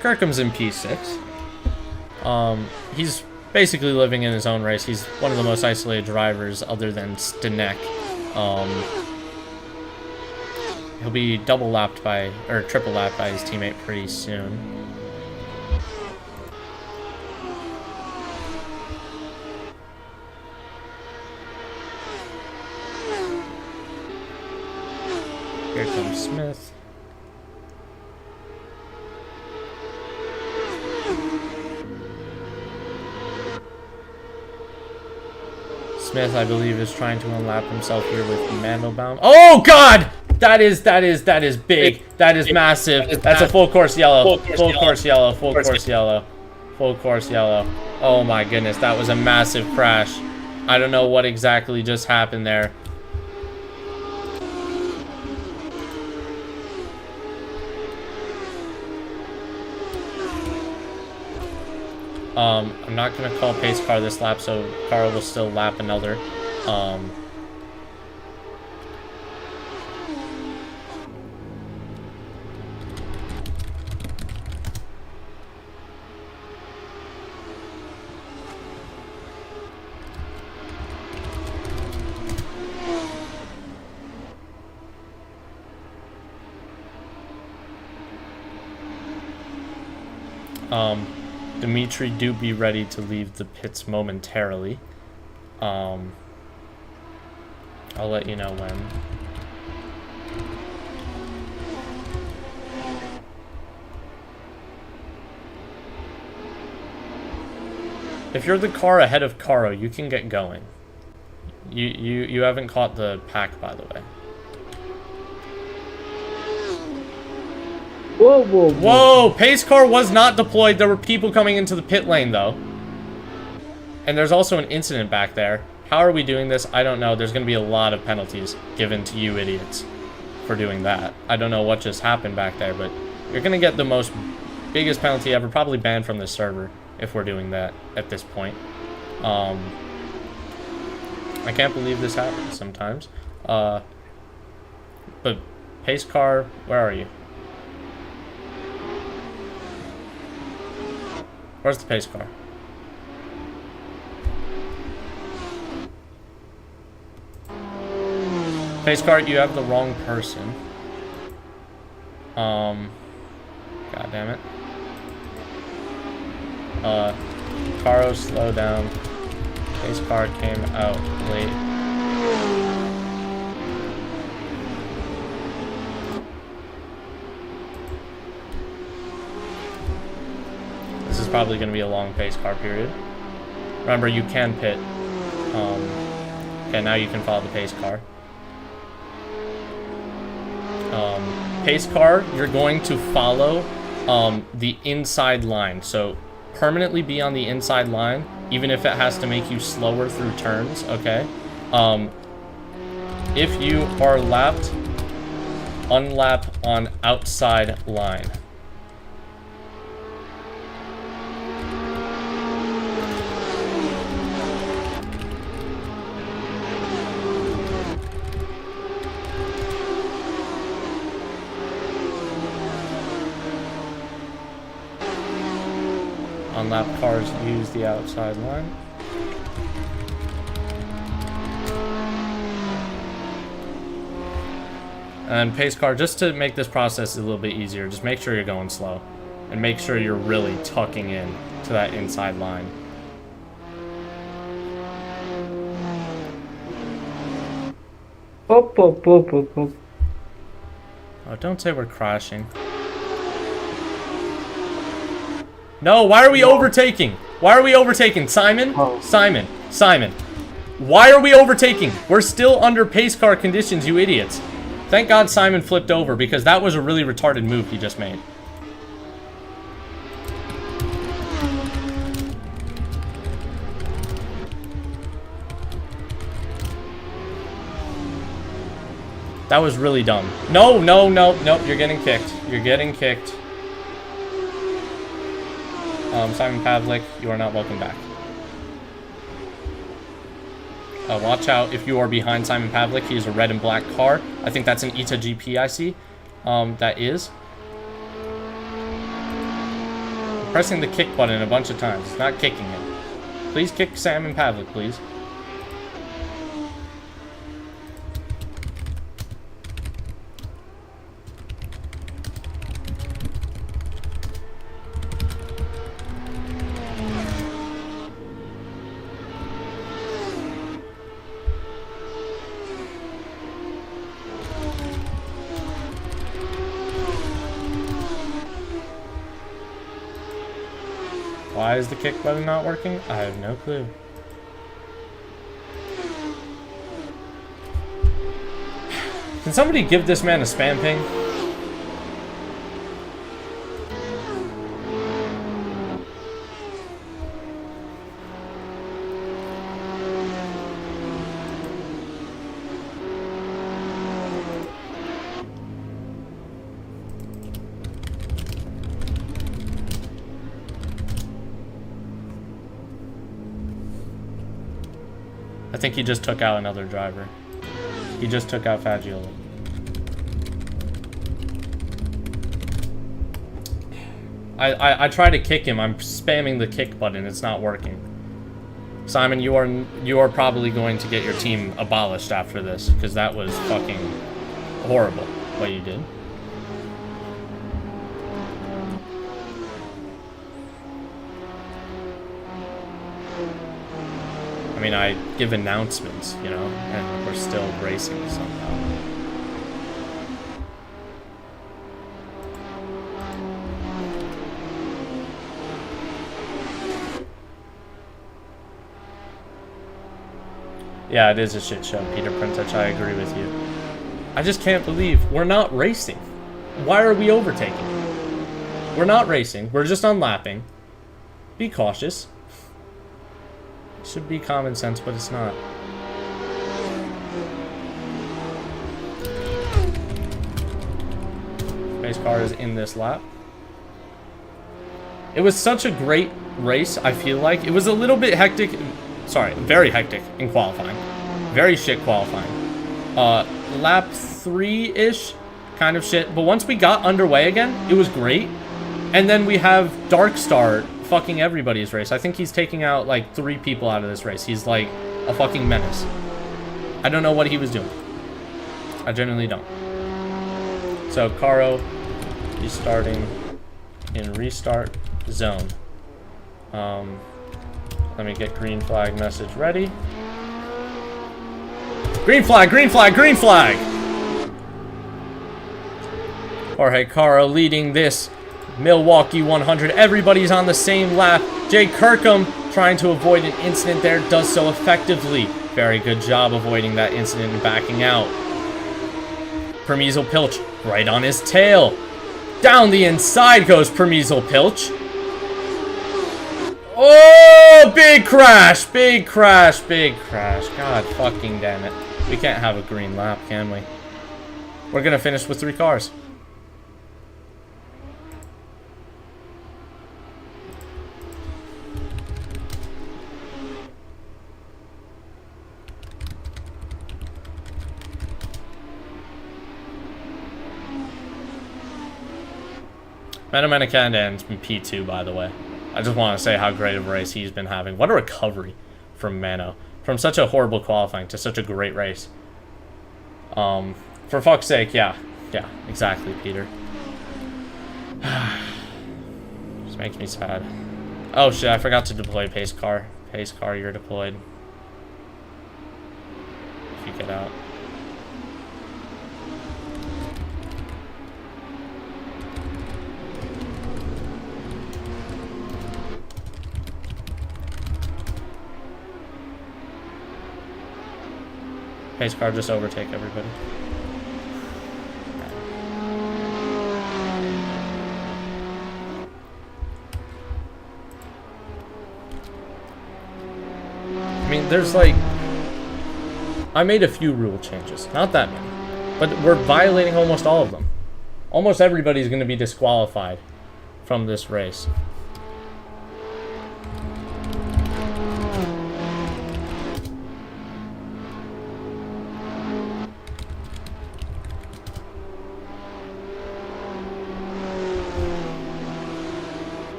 Kirkham's in P6. He's basically living in his own race. He's one of the most isolated drivers other than Stanek. He'll be triple lapped by his teammate pretty soon. Here comes Smith. Smith, I believe, is trying to unlap himself here with Mandelbaum. Oh God! That is big. That is massive. That's a full course yellow. Full course yellow. Full course yellow. Full course yellow. Oh my goodness, that was a massive crash. I don't know what exactly just happened there. I'm not going to call pace car this lap, so Carl will still lap another. Dimitri, do be ready to leave the pits momentarily. I'll let you know when. If you're the car ahead of Caro, you can get going. You haven't caught the pack, by the way. Whoa, whoa, whoa. Whoa! Pace car was not deployed. There were people coming into the pit lane, though. And there's also an incident back there. How are we doing this? I don't know. There's going to be a lot of penalties given to you idiots for doing that. I don't know what just happened back there, but you're going to get the biggest penalty ever, probably banned from the server if we're doing that at this point. I can't believe this happens sometimes. But pace car, where are you? Where's the pace car? Pace car, you have the wrong person. God damn it. Caro slow down. Pace car came out late. This is probably going to be a long pace car period. Remember, you can pit. Okay, now you can follow the pace car. Pace car, you're going to follow the inside line. So permanently be on the inside line, even if it has to make you slower through turns, okay? If you are lapped, unlap on outside line. Unlap cars use the outside line. And pace car, just to make this process a little bit easier, just make sure you're going slow. And make sure you're really tucking in to that inside line. Oh, don't say we're crashing. No, why are we overtaking? Why are we overtaking? Simon? Simon. Why are we overtaking? We're still under pace car conditions, you idiots. Thank God Simon flipped over, because that was a really retarded move he just made. That was really dumb. No, you're getting kicked. You're getting kicked. Simon Pavlik, you are not welcome back. Watch out if you are behind Simon Pavlik. He is a red and black car. I think that's an ETA GP I see. That is. I'm pressing the kick button a bunch of times. It's not kicking it. Please kick Simon Pavlik, please. Why is the kick button not working? I have no clue. Can somebody give this man a spam ping? I think he just took out another driver. He just took out Fagioli. I try to kick him. I'm spamming the kick button. It's not working. Simon, you are probably going to get your team abolished after this, because that was fucking horrible what you did. I mean, I give announcements, you know, and we're still racing somehow. Yeah, it is a shit show, Peter Printich. I agree with you. I just can't believe we're not racing. Why are we overtaking? We're not racing. We're just unlapping. Be cautious. Should be common sense, but it's not. Pace car is in this lap. It was such a great race, I feel like. It was a little bit hectic. Sorry, very hectic in qualifying. Very shit qualifying. Lap 3-ish, kind of shit. But once we got underway again, it was great. And then we have Darkstar fucking everybody's race. I think he's taking out like 3 people out of this race. He's like a fucking menace. I don't know what he was doing. I genuinely don't. So Caro Restarting in restart zone. Let me get green flag message ready. Green flag, green flag, green flag! Jorge Caro leading this Milwaukee 100. Everybody's on the same lap. Jay Kirkham trying to avoid an incident there, does so effectively. Very good job avoiding that incident and backing out. Permiso Pilch right on his tail. Down the inside goes Permiso Pilch. Oh, big crash, big crash, big crash. God fucking damn it. We can't have a green lap, can we? We're gonna finish with 3 cars. Manakandan's been P2, by the way. I just want to say how great of a race he's been having. What a recovery from Mano. From such a horrible qualifying to such a great race. For fuck's sake, yeah. Yeah, exactly, Peter. This makes me sad. Oh shit, I forgot to deploy pace car. Pace car, you're deployed. If you get out. Pace car, just overtake everybody. I mean, there's like... I made a few rule changes. Not that many. But we're violating almost all of them. Almost everybody's going to be disqualified from this race.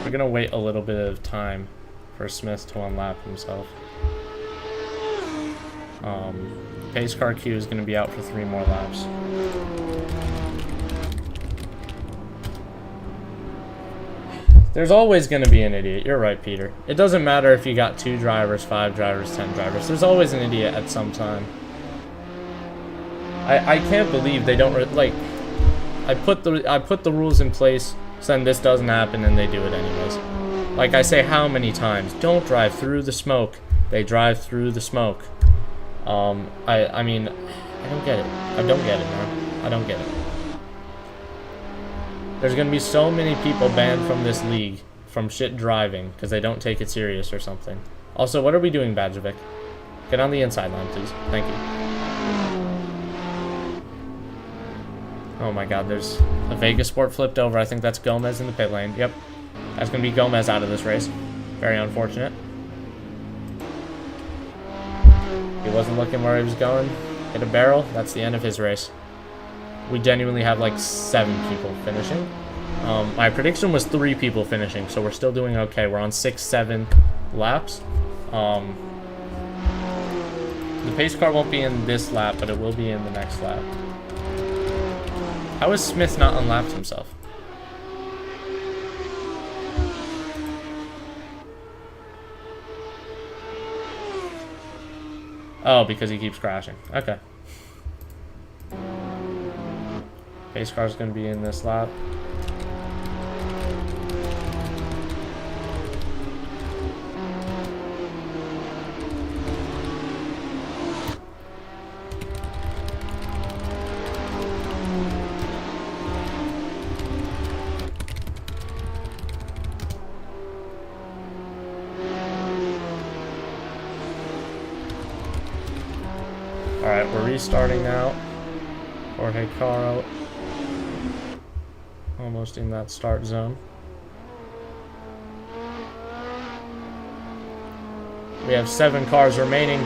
We're gonna wait a little bit of time for Smith to unlap himself. Pace car Q is gonna be out for 3 more laps. There's always gonna be an idiot. You're right, Peter. It doesn't matter if you got 2 drivers, 5 drivers, 10 drivers. There's always an idiot at some time. I can't believe they don't like. I put the rules in place. So then this doesn't happen and they do it anyways. Like I say how many times, don't drive through the smoke. They drive through the smoke. I mean, I don't get it. I don't get it, man. I don't get it. There's gonna be so many people banned from this league from shit driving because they don't take it serious or something. Also, what are we doing, Badjovic? Get on the inside line, please. Thank you. Oh my god, there's a Vegas Sport flipped over. I think that's Gomez in the pit lane. Yep. That's going to be Gomez out of this race. Very unfortunate. He wasn't looking where he was going. Hit a barrel. That's the end of his race. We genuinely have like 7 people finishing. My prediction was 3 people finishing, so we're still doing okay. We're on 6, 7 laps. The pace car won't be in this lap, but it will be in the next lap. How has Smith not unlapped himself? Oh, because he keeps crashing. Okay. Pace car's gonna be in this lap. Alright, we're restarting now. Jorge Caro. Almost in that start zone. We have 7 cars remaining.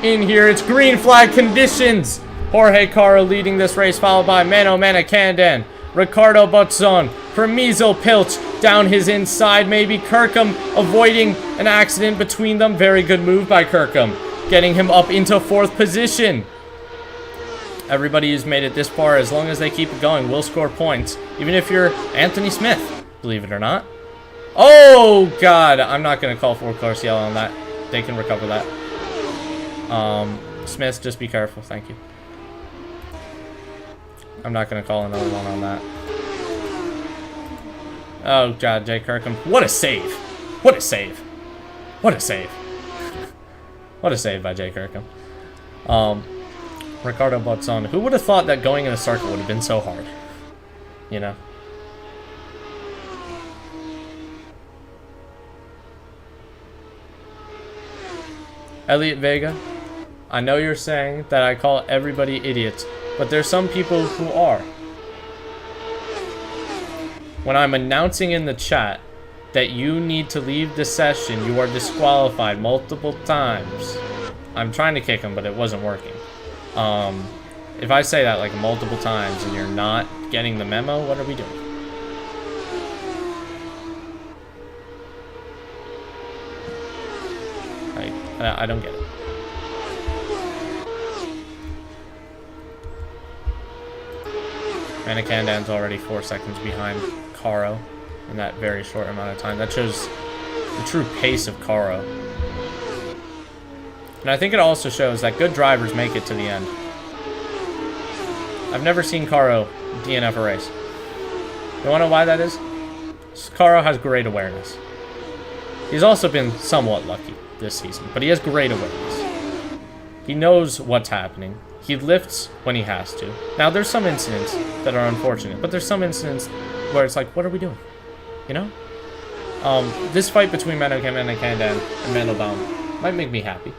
in here. It's green flag conditions. Jorge Caro leading this race, followed by Mano Manacandan, Ricardo Botzon, Permiso Pilch down his inside. Maybe Kirkham avoiding an accident between them. Very good move by Kirkham, getting him up into 4th position. Everybody who's made it this far, as long as they keep it going, will score points. Even if you're Anthony Smith, believe it or not. Oh, God. I'm not going to call 4-course yellow on that. They can recover that. Smith, just be careful. Thank you. I'm not going to call another one on that. Oh, God, Jay Kirkham. What a save. What a save. What a save. What a save by Jay Kirkham. Ricardo Botzon. Who would have thought that going in a circle would have been so hard? You know? Elliot Vega. I know you're saying that I call everybody idiots, but there's some people who are. When I'm announcing in the chat that you need to leave the session, you are disqualified multiple times. I'm trying to kick him, but it wasn't working. If I say that like multiple times and you're not getting the memo, what are we doing? I don't get it. Manacandan's already 4 seconds behind Caro in that very short amount of time. That shows the true pace of Caro. And I think it also shows that good drivers make it to the end. I've never seen Caro DNF a race. You wanna know why that is? Caro has great awareness. He's also been somewhat lucky this season, but he has great awareness. He knows what's happening. He lifts when he has to. Now, there's some incidents that are unfortunate, but there's some incidents where it's like, what are we doing? You know? This fight between Manacandan and Mandelbaum might make me happy.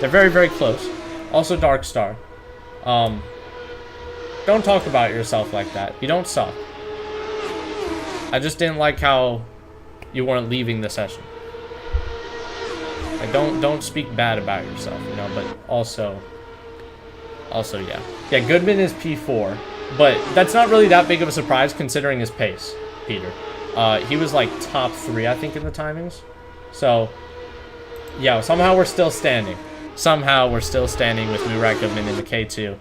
They're very, very close. Also, Dark Star. Don't talk about yourself like that. You don't suck. I just didn't like how you weren't leaving the session. Like, don't speak bad about yourself, you know, but also, yeah. Yeah, Goodman is P4, but that's not really that big of a surprise considering his pace, Peter. He was like top 3, I think, in the timings. So, yeah, somehow we're still standing. Somehow we're still standing with Murat Goodman in the K2.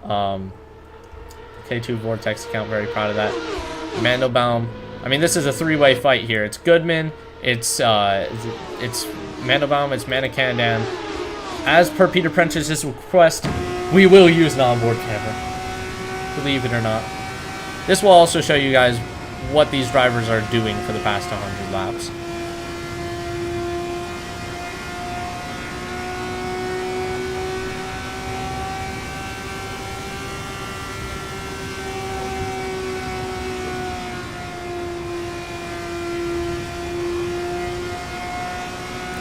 K2 Vortex account, very proud of that. Mandelbaum. I mean, this is a 3-way fight here. It's Goodman, it's Mandelbaum, it's Manacandan. As per Peter Prentice's request, we will use an onboard camera. Believe it or not. This will also show you guys what these drivers are doing for the past 100 laps.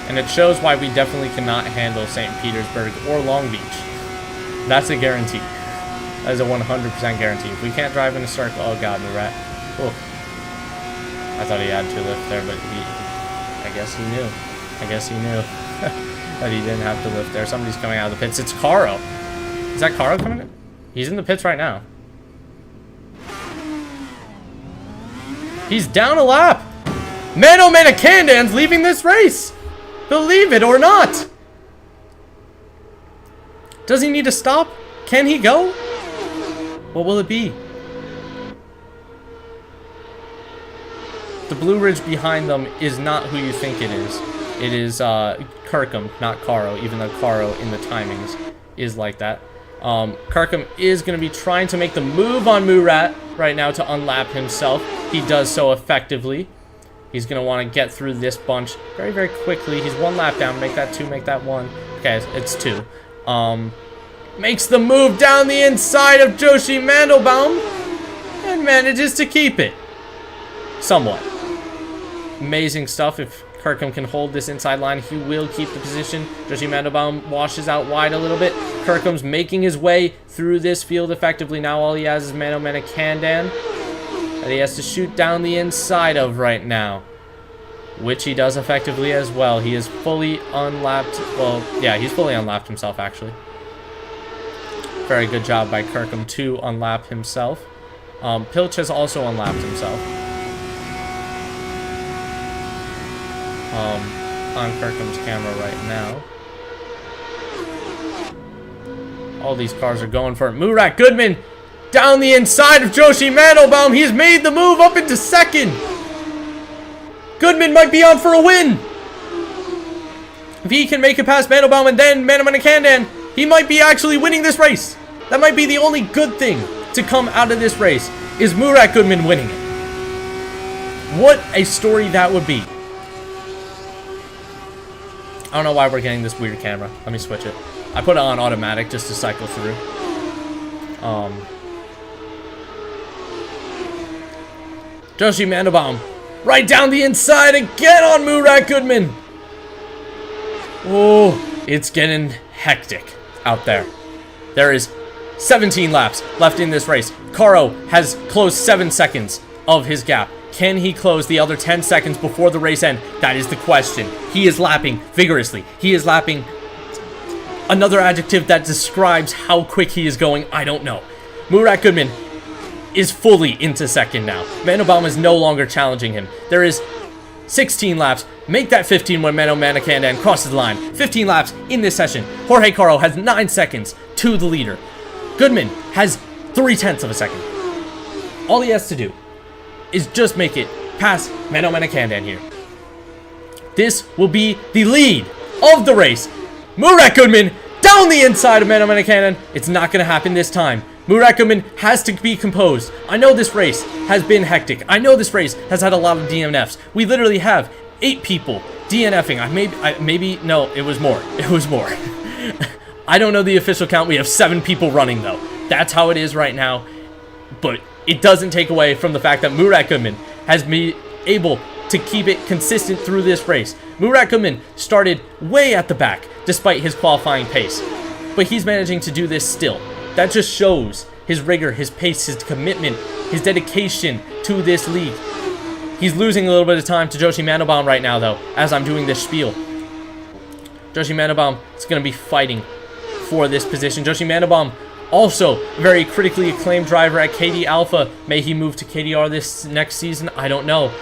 And it shows why we definitely cannot handle St. Petersburg or Long Beach. That's a guarantee. That is a 100% guarantee. If we can't drive in a circle, oh god, Murat. Oh. I thought he had to lift there, but I guess he knew. I guess he knew that he didn't have to lift there. Somebody's coming out of the pits. It's Caro. Is that Caro coming in? He's in the pits right now. He's down a lap. Mano Manacandan's leaving this race. Believe it or not. Does he need to stop? Can he go? What will it be? The Blue Ridge behind them is not who you think it is. It is Kirkham, not Caro, even though Caro in the timings is like that. Kirkham is going to be trying to make the move on Murat right now to unlap himself. He does so effectively. He's going to want to get through this bunch very, very quickly. He's 1 lap down. Make that 2, make that 1. Okay, it's 2. Makes the move down the inside of Joshi Mandelbaum and manages to keep it. Somewhat. Amazing stuff. If Kirkham can hold this inside line, he will keep the position. Joshi Mandelbaum washes out wide a little bit. Kirkham's making his way through this field effectively. Now all he has is Mano Manacandan that he has to shoot down the inside of right now. which he does effectively as well. He is fully unlapped. Well, yeah, he's fully unlapped himself, actually. Very good job by Kirkham to unlap himself. Pilch has also unlapped himself. On Kirkham's camera right now. All these cars are going for it. Murat Goodman down the inside of Joshi Mandelbaum. He's made the move up into second. Goodman might be on for a win. If he can make it past Mandelbaum and then Manamanakandan, he might be actually winning this race. That might be the only good thing to come out of this race, is Murat Goodman winning it. What a story that would be. I don't know why we're getting this weird camera. Let me switch it. I put it on automatic just to cycle through. Joshi Mandelbaum right down the inside again on Murat Goodman. Oh, it's getting hectic out there. There is 17 laps left in this race. Caro has closed 7 seconds of his gap. Can he close the other 10 seconds before the race end? That is the question. He is lapping vigorously. He is lapping. Another adjective that describes how quick he is going, I don't know. Murat Goodman is fully into second now. Mandelbaum is no longer challenging him. There is 16 laps. Make that 15 when Manamanakandan crosses the line. 15 laps in this session. Jorge Caro has 9 seconds to the leader. Goodman has 0.3 of a second. All he has to do is just make it past Manamanakandan here. This will be the lead of the race. Murat Goodman down the inside of Manamanakandan. It's not going to happen this time. Murat Goodman has to be composed. I know this race has been hectic. I know this race has had a lot of DNFs. We literally have 8 people DNFing. No, it was more. It was more. I don't know the official count. We have 7 people running, though. That's how it is right now. But it doesn't take away from the fact that Murat Goodman has been able to keep it consistent through this race. Murat Goodman started way at the back, despite his qualifying pace. But he's managing to do this still. That just shows his rigor, his pace, his commitment, his dedication to this league. He's losing a little bit of time to Joshi Mandelbaum right now, though, as I'm doing this spiel. Joshi Mandelbaum is going to be fighting for this position. Joshi Mandelbaum, also a very critically acclaimed driver at KD Alpha. May he move to KDR this next season? I don't know.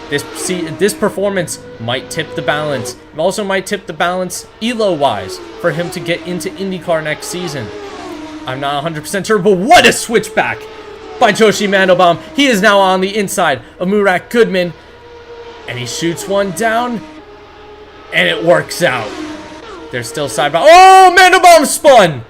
This performance might tip the balance. It also might tip the balance ELO-wise for him to get into IndyCar next season. I'm not 100% sure, but what a switchback by Joshi Mandelbaum. He is now on the inside of Murat Goodman, and he shoots one down, and it works out. They're still side by. Oh, Mandelbaum spun!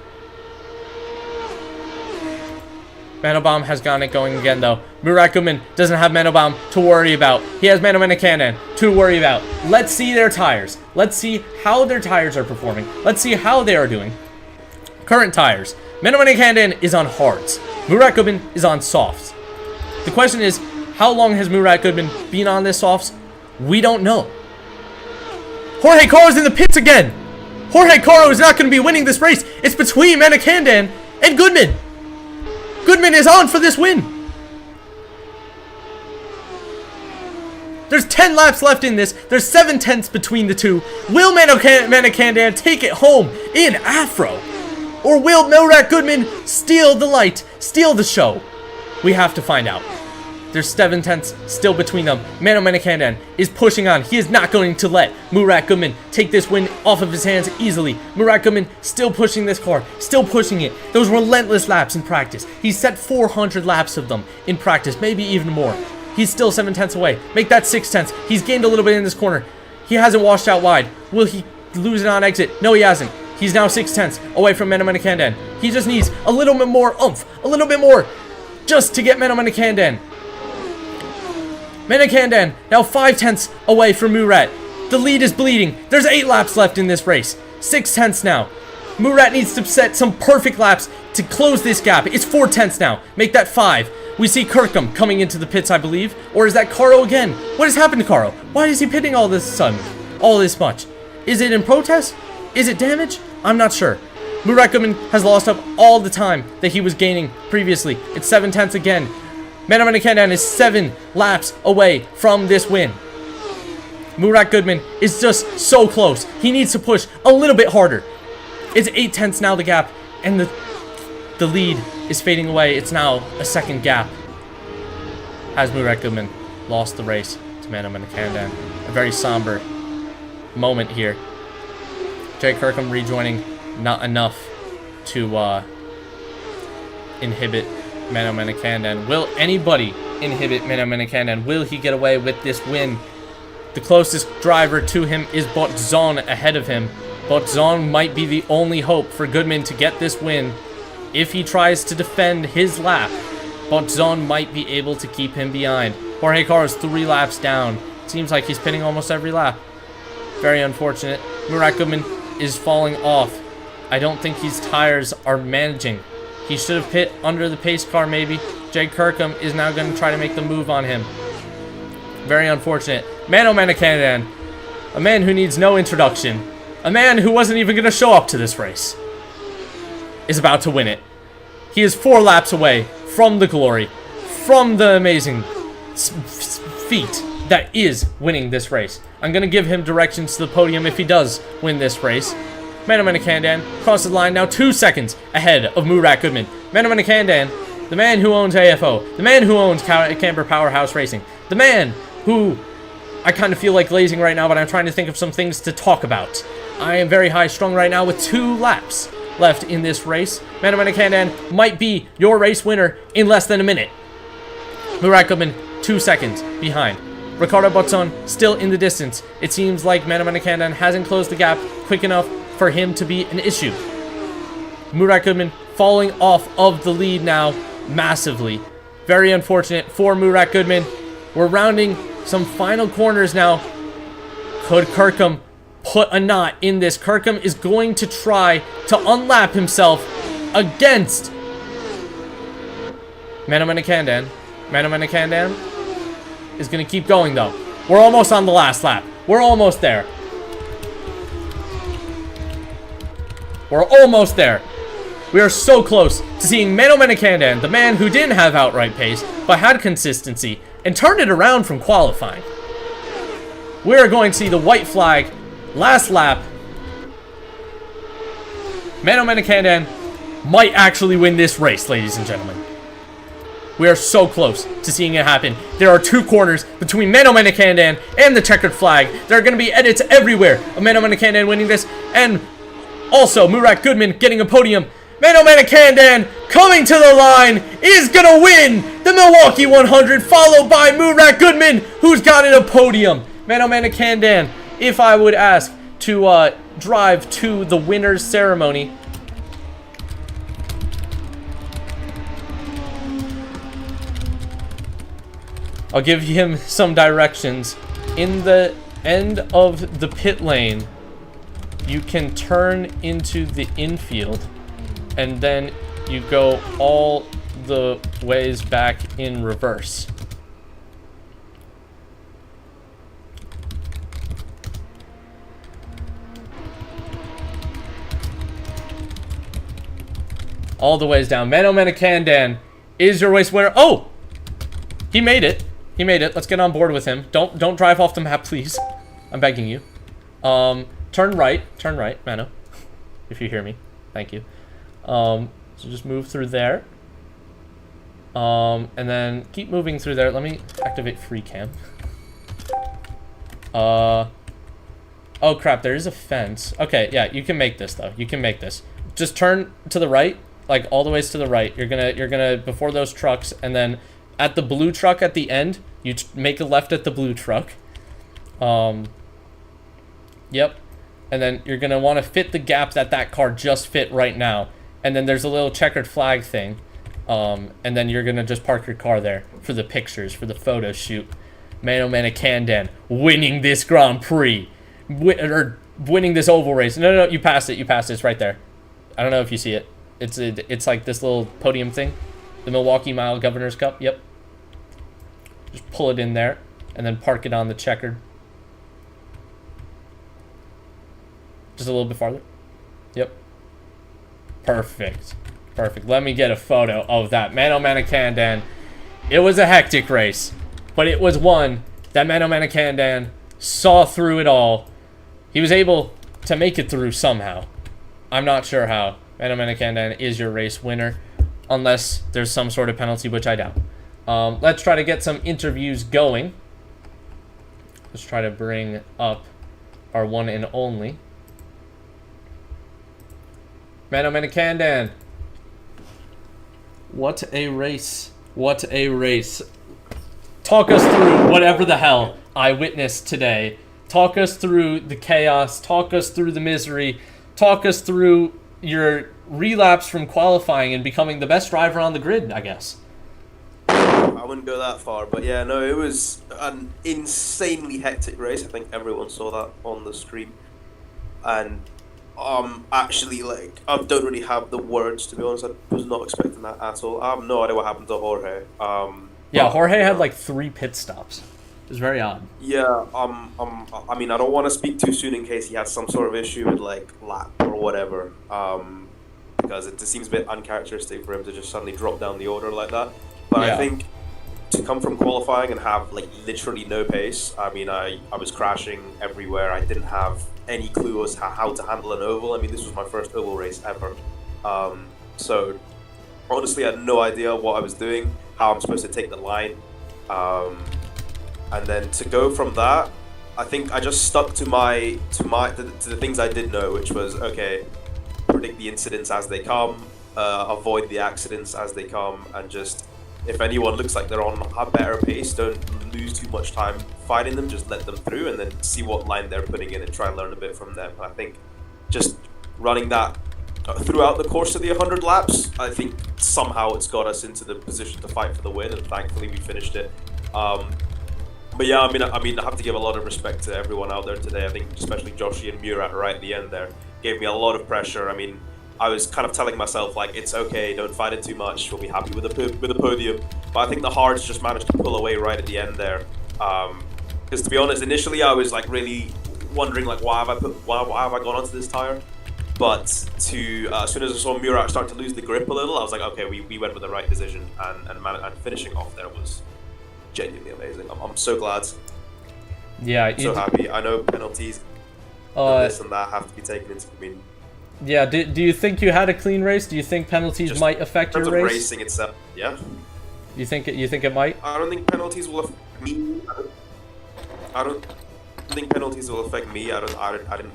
Mandelbaum has gotten it going again, though. Murat Goodman doesn't have Mandelbaum to worry about. He has Manamanakandan to worry about. Let's see their tires. Let's see how their tires are performing. Let's see how they are doing. Current tires. Manamanakandan is on hards. Murat Goodman is on softs. The question is, how long has Murat Goodman been on this softs? We don't know. Jorge Caro's in the pits again. Jorge Caro is not going to be winning this race. It's between Manamanakandan and Goodman. Goodman is on for this win. There's 10 laps left in this. There's 7 tenths between the two. Will Manamanakandan take it home in AFRO? Or will Murat Goodman steal the light, steal the show? We have to find out. There's 7 tenths still between them. Manamanakandan is pushing on. He is not going to let Murat Goodman take this win off of his hands easily. Murat Goodman still pushing this car, still pushing it. Those relentless laps in practice. He's set 400 laps of them in practice, maybe even more. He's still 7 tenths away. Make that 6 tenths. He's gained a little bit in this corner. He hasn't washed out wide. Will he lose it on exit? No, he hasn't. He's now 6 tenths away from Manamanakandan. He just needs a little bit more oomph, a little bit more, just to get Manamanakandan. Manamanakandan now 5 tenths away from Murat. The lead is bleeding. There's 8 laps left in this race. 6 tenths now. Murat needs to set some perfect laps to close this gap. It's 4 tenths now. Make that 5. We see Kirkham coming into the pits, I believe. Or is that Caro again? What has happened to Caro? Why is he pitting all this sudden? All this much? Is it in protest? Is it damage? I'm not sure. Murat Goodman has lost up all the time that he was gaining previously. It's 7 tenths again. Manamanakandan is 7 laps away from this win. Murat Goodman is just so close. He needs to push a little bit harder. It's 8/10 now, the gap, and the lead is fading away. It's now a second gap. Has Murat Goodman lost the race to Mano Menakandyan? A very somber moment here. Jake Kirkham rejoining, not enough to inhibit Mano Menakandyan. Will anybody inhibit Mano Menakandyan? Will he get away with this win? The closest driver to him is Botzon ahead of him. Botzon might be the only hope for Goodman to get this win. If he tries to defend his lap, Botzon might be able to keep him behind. Jorge Carlos 3 laps down. Seems like he's pitting almost every lap. Very unfortunate. Murat Goodman is falling off. I don't think his tires are managing. He should have pit under the pace car maybe. Jake Kirkham is now going to try to make the move on him. Very unfortunate. Mano Menakandyan, a man who needs no introduction, a man who wasn't even going to show up to this race, is about to win it. He is 4 laps away from the glory, from the amazing feat that is winning this race. I'm going to give him directions to the podium if he does win this race. Mano Menakandyan crosses the line now 2 seconds ahead of Murat Goodman. Mano Menakandyan, the man who owns AFO, the man who owns Camber Powerhouse Racing, the man who I kind of feel like glazing right now, but I'm trying to think of some things to talk about. I am very high strung right now with 2 laps left in this race. Mano Menakandyan might be your race winner in less than a minute. Murat Goodman 2 seconds behind. Ricardo Botzon still in the distance. It seems like Mano Menakandyan hasn't closed the gap quick enough for him to be an issue. Murat Goodman falling off of the lead now massively. Very unfortunate for Murat Goodman. We're rounding some final corners now. Could Kirkham put a knot in this? Kirkham is going to try to unlap himself against Mano Menakandyan. Mano Menakandyan is going to keep going though. We're almost on the last lap. We're almost there. We're almost there. We are so close to seeing Mano Menakandyan, the man who didn't have outright pace, but had consistency, and turned it around from qualifying. We are going to see the white flag, last lap. Mano Menakandyan might actually win this race, ladies and gentlemen. We are so close to seeing it happen. There are 2 corners between Mano Menakandyan and the checkered flag. There are going to be edits everywhere of Mano Menakandyan winning this, and also Murat Goodman getting a podium. Mano Menakandyan coming to the line is going to win the Milwaukee 100, followed by Murat Goodman, who's gotten a podium. Mano Menakandyan, if I would ask to drive to the winner's ceremony. I'll give him some directions. In the end of the pit lane, you can turn into the infield, and then you go all the ways back in reverse. All the ways down. Mano Menakandyan is your race winner. Oh! He made it. He made it. Let's get on board with him. Don't drive off the map, please. I'm begging you. Turn right, Mano. If you hear me. Thank you. So just move through there. And then keep moving through there. Let me activate free cam. Oh crap, there is a fence. Okay, yeah, you can make this though. You can make this. Just turn to the right, like all the ways to the right. You're gonna before those trucks, and then at the blue truck at the end, you make a left at the blue truck. Yep. And then you're going to want to fit the gap that car just fit right now. And then there's a little checkered flag thing. And then you're going to just park your car there for the pictures, for the photo shoot. Mano Menakandyan winning this Grand Prix. Winning this oval race. No, you passed it. You passed it. It's right there. I don't know if you see it. It's like this little podium thing. The Milwaukee Mile Governor's Cup. Yep. Just pull it in there. And then park it on the checkered. Just a little bit farther. Yep. Perfect. Perfect. Let me get a photo of that. Mano Menakandyan. It was a hectic race, but it was one that Mano Menakandyan saw through it all. He was able to make it through somehow. I'm not sure how. Mano Manakandan is your race winner, unless there's some sort of penalty, which I doubt. Let's try to get some interviews going. Let's try to bring up our one and only. Mano Manakandan. What a race. What a race. Talk us through whatever the hell I witnessed today. Talk us through the chaos. Talk us through the misery. Talk us through your relapse from qualifying and becoming the best driver on the grid, I guess. I wouldn't go that far, but yeah, no, it was an insanely hectic race. I think everyone saw that on the stream. And actually, like, I don't really have the words, to be honest. I was not expecting that at all. I have no idea what happened to Jorge. Yeah, Jorge had like 3 pit stops. It was very odd. Yeah, I mean, I don't want to speak too soon in case he has some sort of issue with, like, lap or whatever. Because it just seems a bit uncharacteristic for him to just suddenly drop down the order like that. But Yeah. I think to come from qualifying and have, like, literally no pace, I mean, I was crashing everywhere. I didn't have any clue as how to handle an oval. I mean, this was my first oval race ever. So, honestly, I had no idea what I was doing, how I'm supposed to take the line. And then to go from that, I think I just stuck to the things I did know, which was, okay, predict the incidents as they come, avoid the accidents as they come, and just, if anyone looks like they're on a better pace, don't lose too much time fighting them, just let them through and then see what line they're putting in and try and learn a bit from them. I think just running that throughout the course of the 100 laps, I think somehow it's got us into the position to fight for the win, and thankfully we finished it. But yeah, I mean, I have to give a lot of respect to everyone out there today. I think especially Joshi and Murat right at the end there gave me a lot of pressure. I mean, I was kind of telling myself, like, it's okay, don't fight it too much, we'll be happy with the podium. But I think the Hards just managed to pull away right at the end there. Because to be honest, initially I was like really wondering, like, why have I gone onto this tire? But as soon as I saw Murat start to lose the grip a little, I was like, okay, we went with the right decision, and finishing off there was genuinely amazing. I'm so glad. Yeah, I'm so happy. I know penalties and this and that have to be taken into. I mean, yeah. Do you think you had a clean race? Do you think penalties might affect your in terms of race? racing itself, yeah. You think it might? I don't think penalties will affect me. I don't think penalties will affect me. I didn't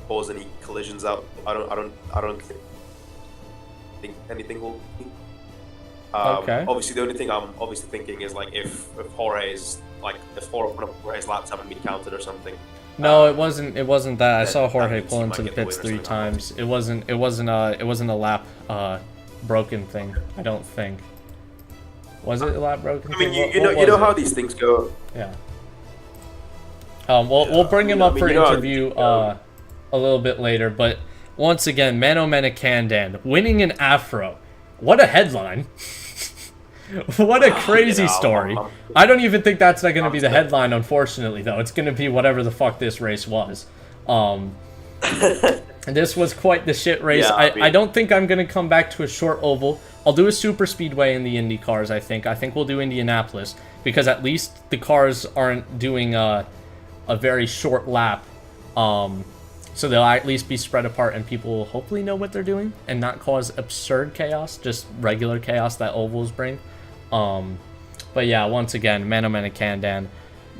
cause any collisions out. I don't think anything will. Okay. Obviously, the only thing I'm obviously thinking is, like, if Jorge's laps haven't been counted or something. No, it wasn't that. I saw that Jorge means pull he into might the get the pits win or 3 something. times. It wasn't a lap broken thing. I don't think. Was it a lap broken I mean, thing? you know how these things go. Yeah. We'll bring him up for interview a little bit later, but once again, Mano Manakandan winning an AFRO. What a headline. What a crazy story. I don't even think that's not going to be the headline, unfortunately, though. It's going to be whatever the fuck this race was. This was quite the shit race. Yeah, I don't think I'm going to come back to a short oval. I'll do a super speedway in the Indy cars, I think. I think we'll do Indianapolis, because at least the cars aren't doing a very short lap. So they'll at least be spread apart and people will hopefully know what they're doing and not cause absurd chaos, just regular chaos that ovals bring. But yeah, once again, Mano Manakandan,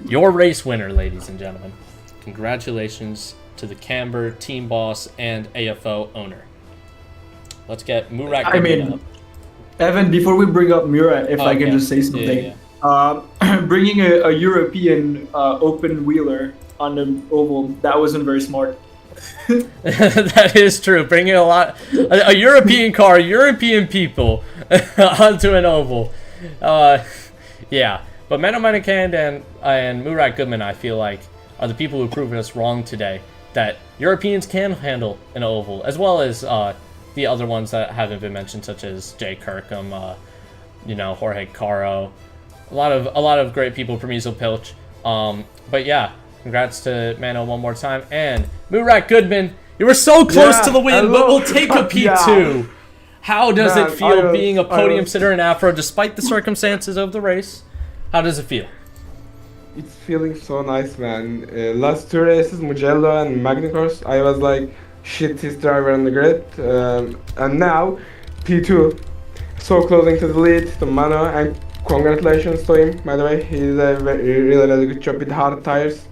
your race winner, ladies and gentlemen. Congratulations to the Camber team boss and AFO owner. Let's get Murat. I mean, Evan, before we bring up Murat, if I can just say something. Bringing a European open wheeler on the oval, that wasn't very smart. That is true. Bringing a European car, European people onto an oval. Yeah. But Mano Manakandan and Murat Goodman, I feel like, are the people who proved us wrong today. That Europeans can handle an oval, as well as the other ones that haven't been mentioned, such as Jay Kirkham, Jorge Caro. A lot of great people, Promiso Pilch. But yeah, congrats to Mano one more time. And Murat Goodman, you were so close to the win, but we'll take a P2. How does it feel being a podium sitter in AFRO, despite the circumstances of the race? How does it feel? it's feeling so nice, man. Last two races, Mugello and Magnicross, I was like shittiest driver on the grid, and now P2, so closing to the lead, to Mano, and congratulations to him. By the way, he did a really good job with hard tires.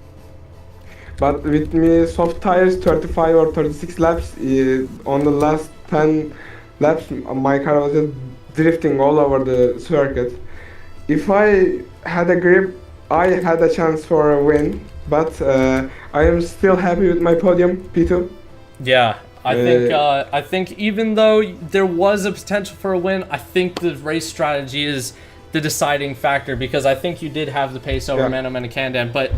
But with me, soft tires, 35 or 36 laps, on the last 10 laps, my car was just drifting all over the circuit. If I had a grip, I had a chance for a win, but I am still happy with my podium, P2. Yeah, I think even though there was a potential for a win, I think the race strategy is the deciding factor, because I think you did have the pace over Mano Menakandam, but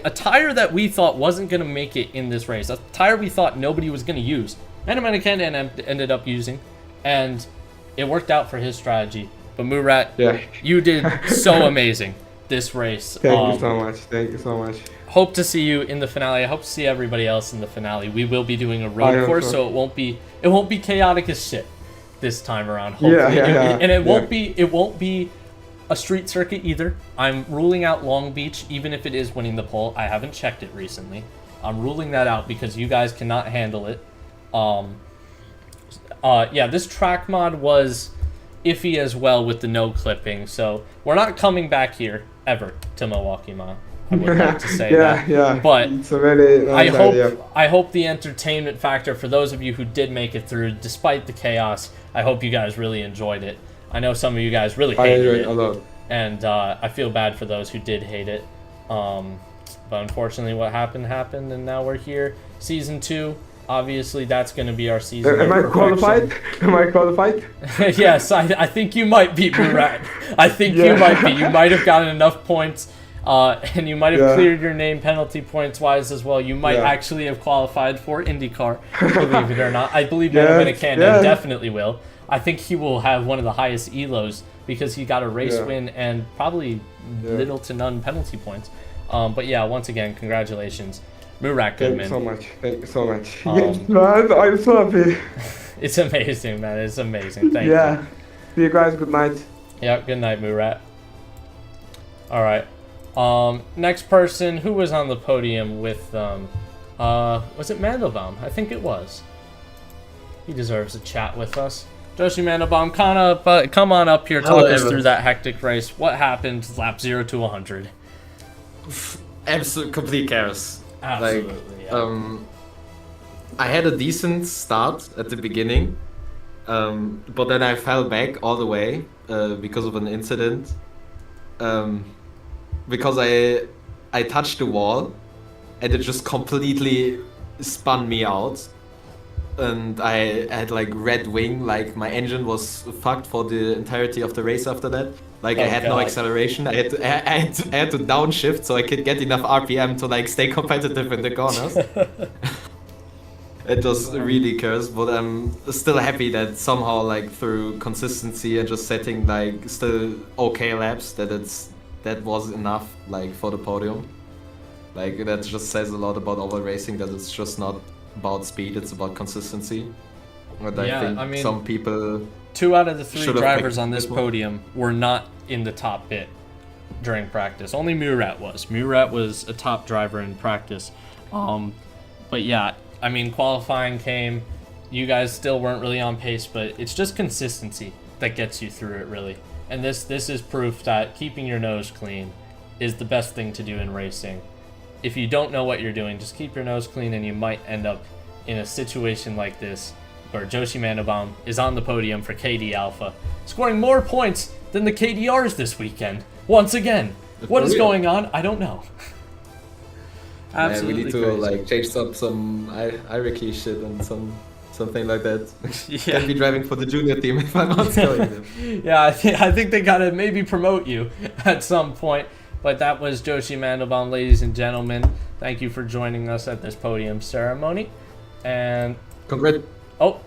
a tire that we thought wasn't going to make it in this race, a tire we thought nobody was going to use, Mano Menakandam ended up using, and it worked out for his strategy. But Murat, you did so amazing this race. Thank you so much. Thank you so much. Hope to see you in the finale. I hope to see everybody else in the finale. We will be doing a road course, so it won't be chaotic as shit this time around. Hopefully. And it won't be a street circuit either. I'm ruling out Long Beach, even if it is winning the pole. I haven't checked it recently. I'm ruling that out because you guys cannot handle it. This track mod was iffy as well with the no clipping, so we're not coming back here ever to Milwaukee, Ma. I would like to say that. Yeah. But it's a very nice idea. I hope the entertainment factor for those of you who did make it through, despite the chaos, I hope you guys really enjoyed it. I know some of you guys really hated it. I enjoyed it a lot. And I feel bad for those who did hate it. But unfortunately what happened, and now we're here. Season 2, obviously that's going to be our season. Am I qualified? Yes, I think you might be, Murat. I think you might be. You might have gotten enough points. And you might have cleared your name penalty points wise as well. You might actually have qualified for IndyCar, believe it or not. I believe Mano Menakandam definitely will. I think he will have one of the highest ELOs because he got a race win and probably little to none penalty points. But yeah, once again, congratulations, Murat Goodman. Thank you so much. Man, I'm so happy. It's amazing, man. It's amazing. Thank you. Yeah. See you guys. Good night. Yeah. Good night, Murat. All right. Next person, who was on the podium with was it Mandelbaum? I think it was. He deserves a chat with us. Joshi Mandelbaum, come on up here, talk us through that hectic race. What happened lap 0 to 100? Absolute complete chaos. Absolutely. I had a decent start at the beginning, but then I fell back all the way because of an incident. Because I touched the wall and it just completely spun me out, and I had like red wing, like my engine was fucked for the entirety of the race after that. Like I had no acceleration. I had to downshift so I could get enough RPM to like stay competitive in the corners. It was really cursed, but I'm still happy that somehow like through consistency and just setting like still okay laps that was enough like for the podium. Like that just says a lot about oval racing, that it's just not about speed, it's about consistency. And I think some people, 2 out of the 3 drivers on this podium were not in the top bit during practice. Only Murat was. Murat was a top driver in practice. But yeah, I mean, qualifying came. You guys still weren't really on pace, but it's just consistency that gets you through it, really. And this is proof that keeping your nose clean is the best thing to do in racing. If you don't know what you're doing, just keep your nose clean and you might end up in a situation like this where Joshi Mandelbaum is on the podium for KD Alpha, scoring more points than the KDRs this weekend. Once again. What is going on? I don't know. Absolutely. We need to like change up some hierarchy shit and something like that. Can't be driving for the junior team if I'm not telling them. Yeah, I think they gotta maybe promote you at some point. But that was Joshi Mandelbaum, ladies and gentlemen. Thank you for joining us at this podium ceremony. And congrats. Oh,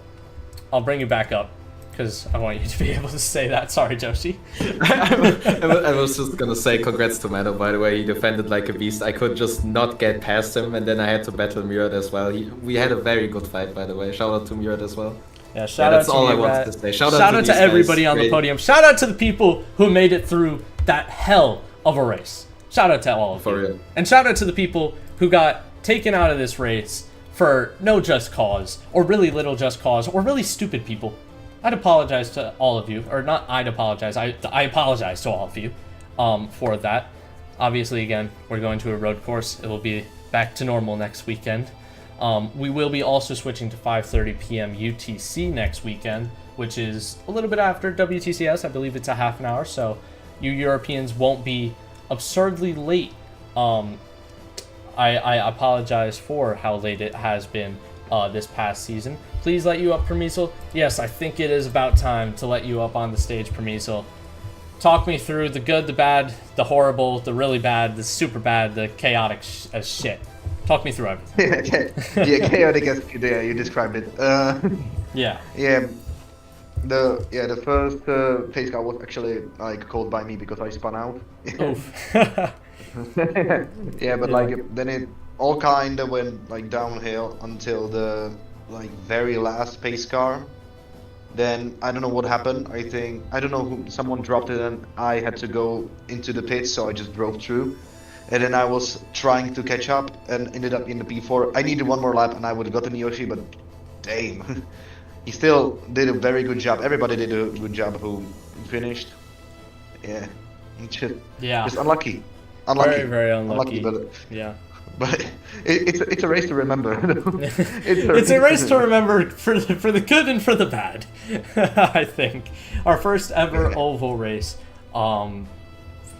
I'll bring you back up because I want you to be able to say that. Sorry, Joshi. I was just gonna say congrats to Mano, by the way. He defended like a beast. I could just not get past him, and then I had to battle Murat as well. We had a very good fight, by the way. Shout out to Murat as well. Yeah, shout out that's to all Murat. I wanted to say. Shout out to everybody guys. on the podium. Shout out to the people who made it through that hell of a race. Shout out to all of For you. real. And shout out to the people who got taken out of this race for no just cause, or really little just cause, or really stupid people. I'd apologize to all of you, or not I'd apologize, I apologize to all of you for that. Obviously, again, we're going to a road course. It will be back to normal next weekend. We will be also switching to 5:30 p.m. UTC next weekend, which is a little bit after WTCS. I believe it's a half an hour, so you Europeans won't be absurdly late. I apologize for how late it has been this past season. Please let you up, Permisel. Yes, I think it is about time to let you up on the stage, Permisel. Talk me through the good, the bad, the horrible, the really bad, the super bad, the chaotic as shit. Talk me through everything. Yeah, chaotic as you described it. Yeah. Yeah. The first pace car was actually like called by me because I spun out. Oof. Yeah, but like then it all kind of went like downhill until the like very last pace car. Then I don't know what happened. I don't know who, someone dropped it and I had to go into the pits, so I just drove through. And then I was trying to catch up and ended up in the P4. I needed one more lap and I would have gotten Yoshi, but damn. He still did a very good job. Everybody did a good job who finished. Yeah. Just unlucky. Very, very unlucky. But But it's a race to remember. it's a race to remember for the good and for the bad. I think our first ever oval race,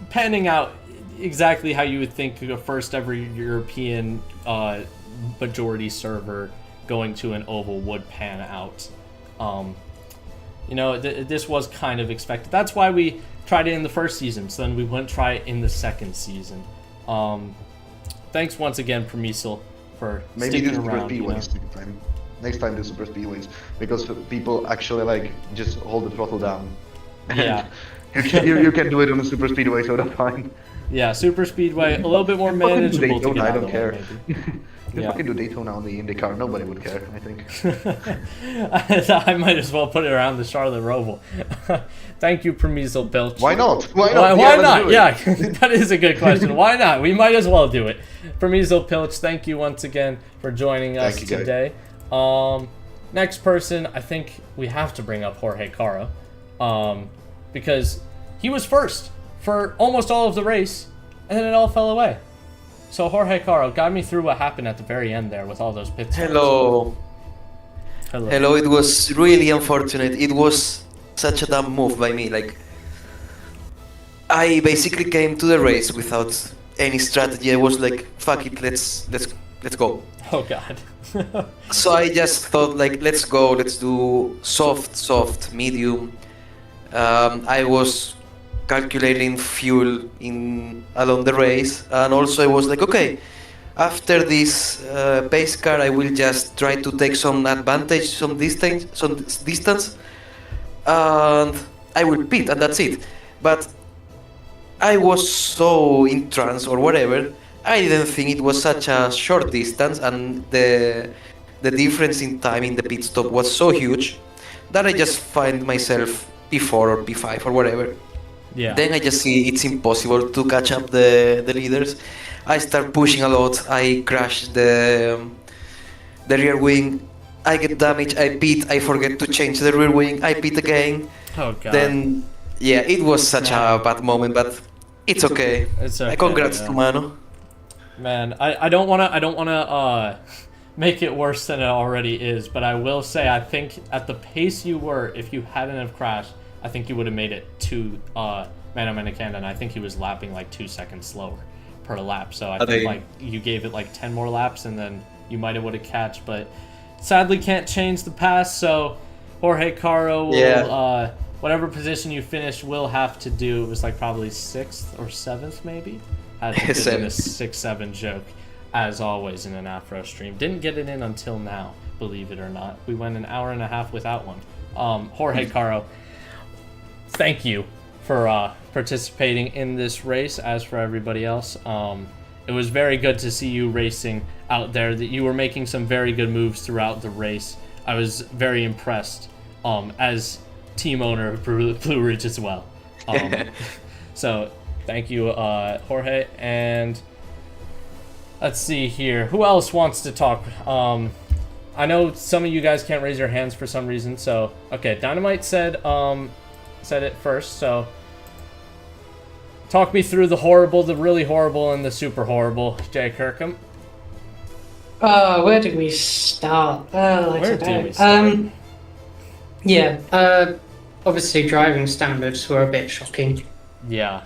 panning out exactly how you would think a first ever European majority server going to an oval would pan out. This was kind of expected. That's why we tried it in the first season, so then we wouldn't try it in the second season. Thanks once again, Permisel, for sticking around. Maybe do super speedways next time do super speedways, because people actually like just hold the throttle down. Yeah. you can do it on a super speedway, so that's fine. Yeah, super speedway, a little bit more manageable to get I out don't of the care. way, maybe. If I can do Daytona on the IndyCar, nobody would care, I think. I might as well put it around the Charlotte Roval. Thank you, Permisel Pilch. Why not? Why not? Yeah, that is a good question. Why not? We might as well do it. Permisel Pilch, thank you once again for joining us today. Next person, I think we have to bring up Jorge Caro, because he was first for almost all of the race, and then it all fell away. So Jorge Caro, guide me through what happened at the very end there with all those pit stops. Hello, it was really unfortunate. It was such a dumb move by me. Like, I basically came to the race without any strategy. I was like, fuck it, let's go. Oh god. So I just thought like, let's go, let's do soft, medium. I was calculating fuel along the race, and also I was like, okay, after this pace car I will just try to take some advantage, some distance, and I will pit, and that's it. But I was so in trance or whatever, I didn't think it was such a short distance, and the difference in time in the pit stop was so huge that I just find myself P4 or P5 or whatever. Yeah. Then I just see it's impossible to catch up the leaders. I start pushing a lot. I crash the rear wing. I get damaged. I pit. I forget to change the rear wing. I pit again. Oh god. Then yeah, it was such a bad moment, but it's okay. It's okay. Congrats to Mano. Man, I don't wanna make it worse than it already is, but I will say I think at the pace you were, if you hadn't have crashed, I think you would have made it to Mano Menakanda, and I think he was lapping like 2 seconds slower per lap. So I think like you gave it like 10 more laps, and then you might have would have catched. But sadly, can't change the past. So Jorge Caro will, whatever position you finished, will have to do. It was like probably 6th or 7th, maybe. Had to do a 6-7 joke, as always in an AFRO stream. Didn't get it in until now, believe it or not. We went an hour and a half without one. Jorge Caro, thank you for participating in this race, as for everybody else. It was very good to see you racing out there, that you were making some very good moves throughout the race. I was very impressed as team owner of Blue Ridge as well. So Thank you, Jorge. And let's see here. Who else wants to talk? I know some of you guys can't raise your hands for some reason. So, okay, Dynamite said it first. So, talk me through the horrible, the really horrible, and the super horrible, Jay Kirkham. Where do we start? Where do we start? Obviously driving standards were a bit shocking. Yeah,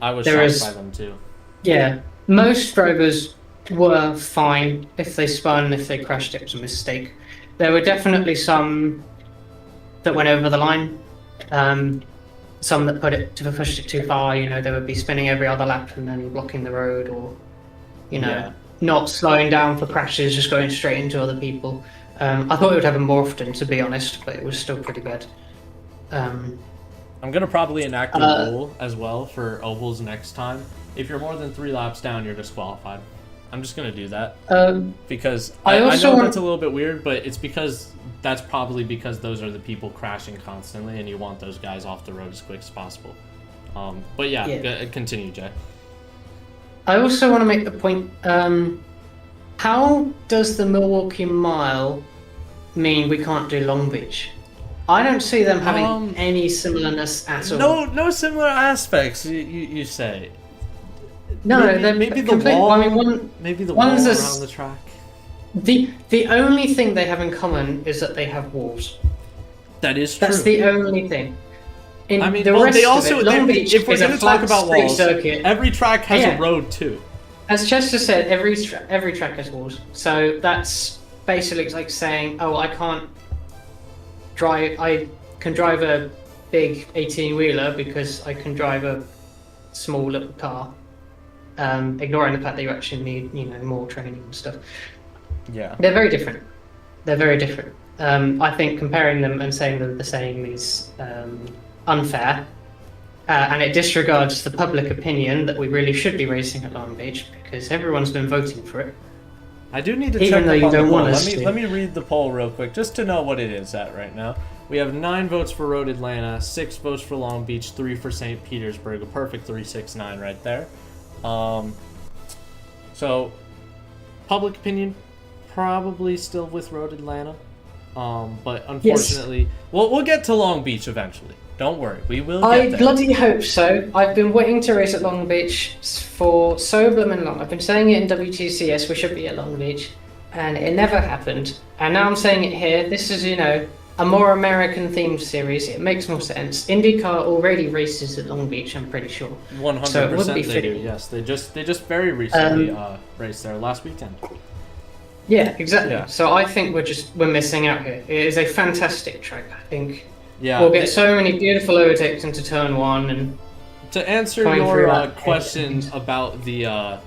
I was there shocked by them too. Yeah, most drivers were fine. If they spun, if they crashed, it was a mistake. There were definitely some that went over the line. Some that pushed it too far. You know, they would be spinning every other lap and then blocking the road, or not slowing down for crashes, just going straight into other people. I thought it would happen more often, to be honest, but it was still pretty bad. I'm gonna probably enact a rule as well for ovals next time. If you're more than 3 laps down, you're disqualified. I'm just gonna do that because I know that's a little bit weird, but it's that's probably because those are the people crashing constantly, and you want those guys off the road as quick as possible. But yeah, continue, Jay. I also want to make the point, how does the Milwaukee Mile mean we can't do Long Beach? I don't see them having any similarness at all. No similar aspects, you say. No, maybe the wall. Maybe the wall around the track. The only thing they have in common is that they have walls. That is true. That's the only thing. Long Beach if we're going to talk about walls, circuit. Every track has a road too. As Chester said, every track has walls. So that's basically like saying, I can drive a big 18-wheeler because I can drive a small little car. Ignoring the fact that you actually need, more training and stuff. Yeah. They're very different. I think comparing them and saying they're the same is unfair, and it disregards the public opinion that we really should be racing at Long Beach because everyone's been voting for it. I do need to check even though you don't want us to. Let me read the poll real quick just to know what it is at right now. We have 9 votes for Road Atlanta, 6 votes for Long Beach, 3 for St. Petersburg, a perfect 369 right there. So public opinion probably still with Road Atlanta, but unfortunately, we'll get to Long Beach eventually. Don't worry, we will get there. I bloody hope so. I've been waiting to race at Long Beach for so blooming long. I've been saying it in WTCS, we should be at Long Beach, and it never happened. And now I'm saying it here. This is, a more American-themed series. It makes more sense. IndyCar already races at Long Beach, I'm pretty sure. 100% so they do, yes. They just very recently raced there last weekend. Yeah, exactly. Yeah. So I think we're missing out here. It is a fantastic track, I think. Yeah, we'll get so many beautiful overtakes into turn 1 and to answer your question about the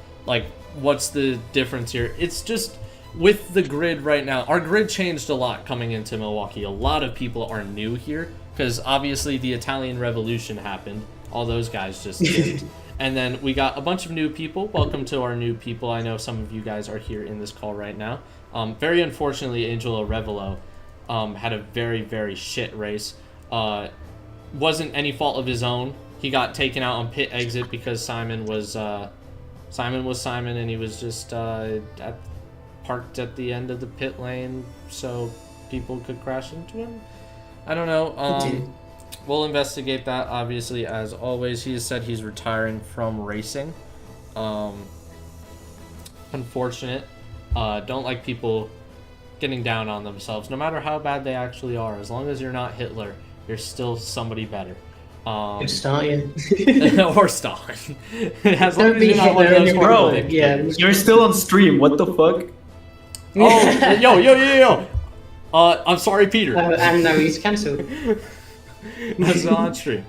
what's the difference here? It's just with the grid right now. Our grid changed a lot coming into Milwaukee. A lot of people are new here because obviously the Italian Revolution happened. All those guys just did. And then we got a bunch of new people. Welcome to our new people. I know some of you guys are here in this call right now. Very unfortunately, Angelo Revolo had a very, very shit race. Wasn't any fault of his own. He got taken out on pit exit because Simon was Simon, and he was just parked at the end of the pit lane so people could crash into him. I don't know. We'll investigate that, obviously, as always. He has said he's retiring from racing. Unfortunate. Don't like people getting down on themselves, no matter how bad they actually are. As long as you're not Hitler, you're still somebody better. You're Stalin. Or Stalin. As long as you're not one of those bro, you're still on stream. What the fuck? Oh, yo. I'm sorry, Peter. And no, he's cancelled. That's not on stream.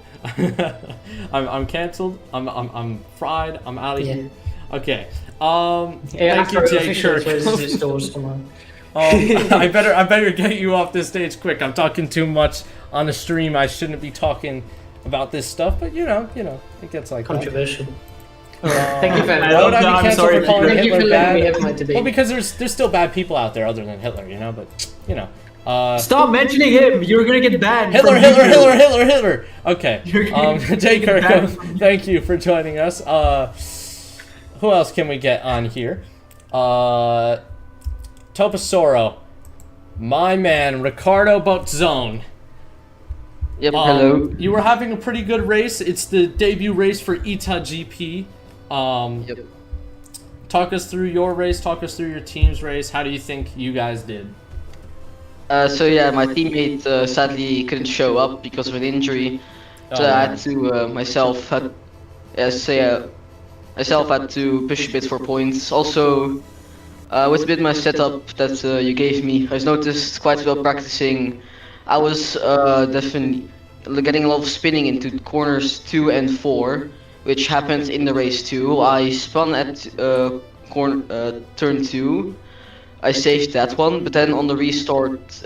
I'm cancelled. I'm fried. I'm out of here. Okay. Thank you, Jake. I better get you off this stage quick. I'm talking too much on the stream. I shouldn't be talking about this stuff, but you know, it gets like controversial. Thank you for I'm sorry. Hitler bad. Well, because there's still bad people out there other than Hitler, but Stop mentioning him. You're gonna get banned. Hitler. Okay. Jay get Kirkham, banned. thank you for joining us. Who else can we get on here? Topasoro, my man Ricardo Botzone. Yep, hello. You were having a pretty good race. It's the debut race for ITA GP. Yep. Talk us through your race. Talk us through your team's race. How do you think you guys did? So yeah, my teammate sadly couldn't show up because of an injury. So I had to myself had to push a bit for points. Also, with a bit my setup that you gave me, I noticed quite well practicing. I was definitely getting a lot of spinning into corners 2 and 4, which happened in the race too. I spun at turn 2. I saved that one, but then on the restart,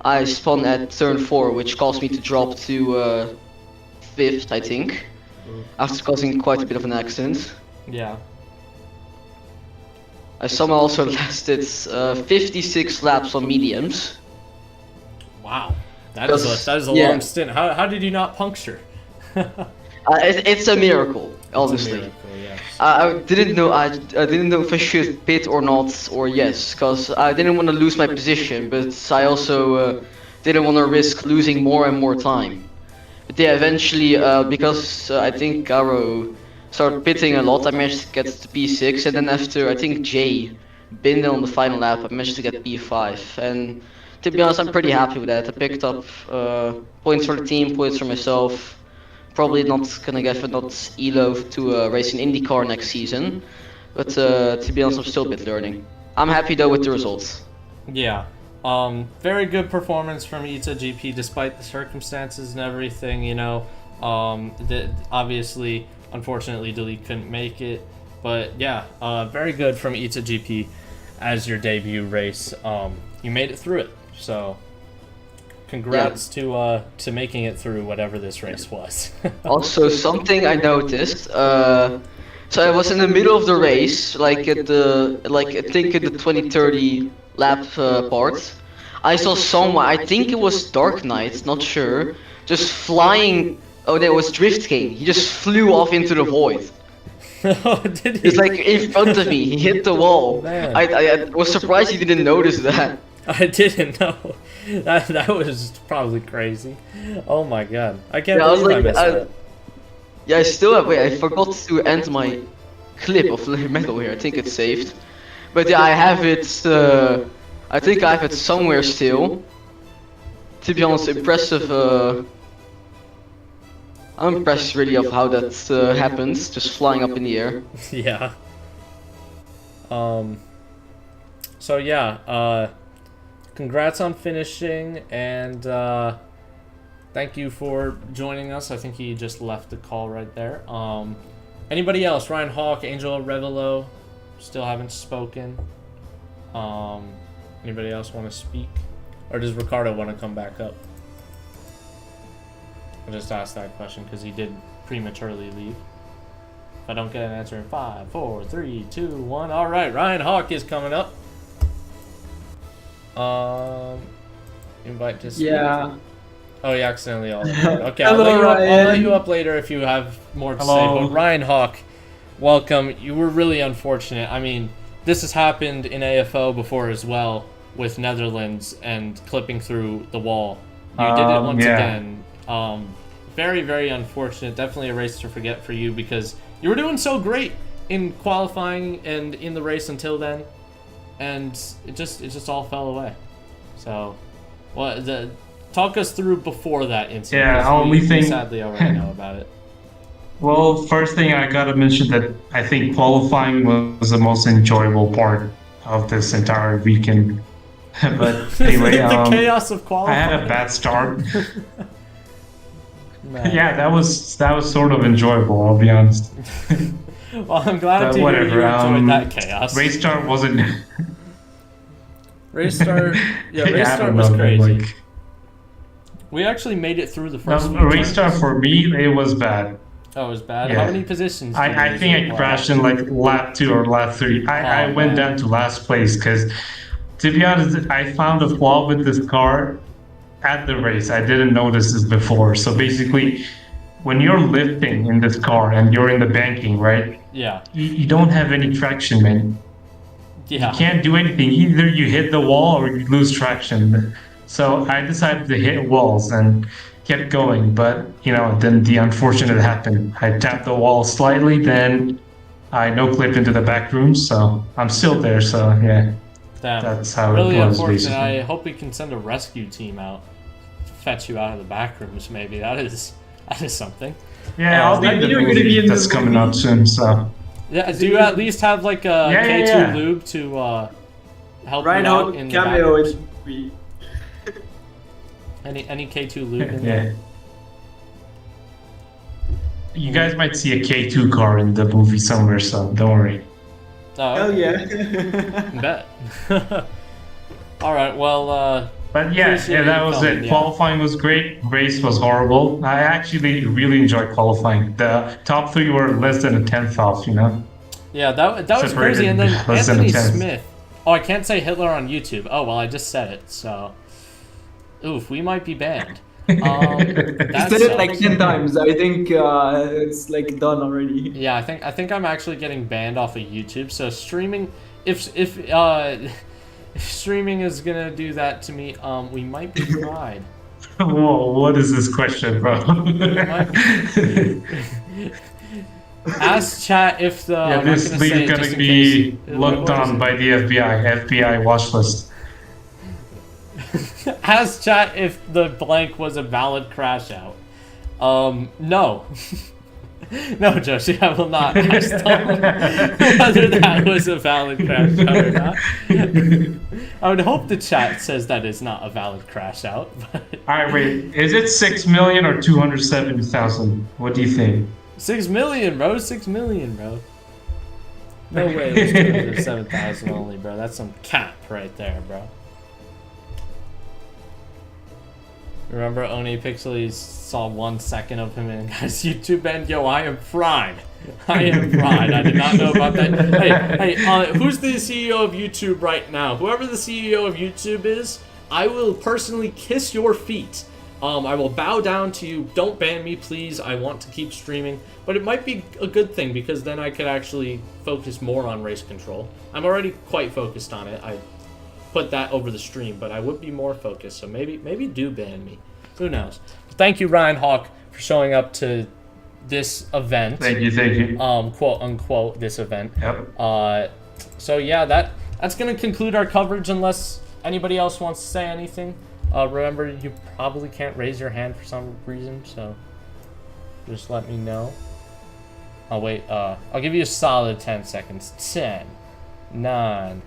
I spun at turn 4, which caused me to drop to 5th, I think, after causing quite a bit of an accident. Yeah. I somehow also lasted 56 laps on mediums. Wow, that is a long stint. How did you not puncture? It's a miracle, honestly. It's a miracle, yes. I didn't know if I should pit or not, or yes, because I didn't want to lose my position, but I also didn't want to risk losing more and more time. But yeah, eventually, because I think Garo started pitting a lot, I managed to get to P6, and then after I think Jay binned on the final lap, I managed to get P5. And to be honest, I'm pretty happy with that. I picked up points for the team, points for myself. Probably not gonna get not ELO to race an IndyCar next season, but to be honest, I'm still a bit learning. I'm happy though with the results. Yeah, very good performance from ITA GP despite the circumstances and everything. You know, obviously, unfortunately, Delete couldn't make it, but yeah, very good from ITA GP as your debut race. You made it through it, so. Congrats to making it through whatever this race was. Also, something I noticed. So I was in the middle of the race, like at the I think at the 20-30 lap part. I saw someone. I think it was Dark Knight, not sure, just flying. Oh, there was Drift King. He just flew off into the void. Oh, did he? It's like in front of me. He hit the wall. Man. I was surprised he didn't notice that. I didn't know. That was probably crazy. Oh my god. I can't believe I missed that. Yeah, I still have. Wait, I forgot to end my clip of metal here. I think it's saved. But yeah, I have it. I think I have it somewhere still. To be honest, impressive. I'm impressed really of how that happens, just flying up in the air. Yeah. So yeah. Congrats on finishing, and thank you for joining us. I think he just left the call right there. Anybody else? Ryan Hawk, Angel Revelo, still haven't spoken. Anybody else want to speak? Or does Ricardo want to come back up? I'll just ask that question because he did prematurely leave. If I don't get an answer in 5, 4, 3, 2, 1. All right, Ryan Hawk is coming up. Invite to speak. Yeah. Oh, you accidentally all. Okay, Hello, I'll Ryan. let you up later if you have more to say. But Ryan Hawk, welcome. You were really unfortunate. I mean, this has happened in AFO before as well with Netherlands and clipping through the wall. You did it once again. Very, very unfortunate. Definitely a race to forget for you because you were doing so great in qualifying and in the race until then. And it just all fell away. So, talk us through before that incident. Yeah, only thing. Sadly, already know about it. Well, first thing I gotta mention that I think qualifying was the most enjoyable part of this entire weekend. But anyway, the chaos of qualifying. I had a bad start. Yeah, that was sort of enjoyable. I'll be honest. Well, I'm glad to hear you enjoyed that chaos. Race start wasn't. Race start was crazy. We actually made it through the first. Race start for me, it was bad. Oh, it was bad. Yeah. How many positions? I think I crashed in like lap 2 or lap 3. I went down to last place because To be honest, I found a flaw with this car at the race. I didn't notice this before. So basically, when you're lifting in this car and you're in the banking, right? Yeah. You don't have any traction, man. Yeah. You can't do anything. Either you hit the wall or you lose traction. So I decided to hit walls and kept going. But, then the unfortunate happened. I tapped the wall slightly, then I no-clipped into the back room. So I'm still there. So, yeah. Damn. That's how really it was, unfortunate. basically. I hope we can send a rescue team out to fetch you out of the back rooms. Maybe that is something. Yeah, I'll be in the movie that's coming out soon. So yeah, do you at least have like a K2 lube to help Ryan you out in the back cameo rooms? is free. Any K2 lube in yeah. there? You guys might see a K2 car in the movie somewhere, so don't worry. Oh, Hell yeah. Bet. Alright, well, but yeah, that was it. Qualifying was great. Race was horrible. I actually really enjoyed qualifying. The top 3 were less than a tenth off, Yeah, that was crazy. And then Anthony Smith. Oh, I can't say Hitler on YouTube. Oh, well, I just said it, so... Oof, we might be banned. You said it like 10 times. I think it's like done already. Yeah, I think I'm actually getting banned off of YouTube. So streaming, if streaming is gonna do that to me, we might be fried. Whoa, what is this question, bro? Ask chat if the this league is gonna be looked on by the FBI watch list. Ask chat if the blank was a valid crash out. No. No, Joshi, I will not ask them whether that was a valid crash out or not. I would hope the chat says that it's not a valid crash out. But... Alright, wait. Is it 6 million or 270,000? What do you think? 6 million, bro. 6 million, bro. No way it was 207,000 only, bro. That's some cap right there, bro. Remember, Oni Pixely saw 1 second of him in his YouTube band. Yo, I am fried. I am fried. I did not know about that. Hey, who's the CEO of YouTube right now? Whoever the CEO of YouTube is, I will personally kiss your feet. I will bow down to you. Don't ban me, please. I want to keep streaming. But it might be a good thing because then I could actually focus more on race control. I'm already quite focused on it. I put that over the stream, but I would be more focused, so maybe do ban me. Who knows? Thank you, Ryan Hawk, for showing up to this event. Thank you. Quote unquote this event. Yep. So yeah, that's gonna conclude our coverage unless anybody else wants to say anything. Remember, you probably can't raise your hand for some reason, so just let me know. Oh wait, I'll give you a solid 10 seconds. 10, 9,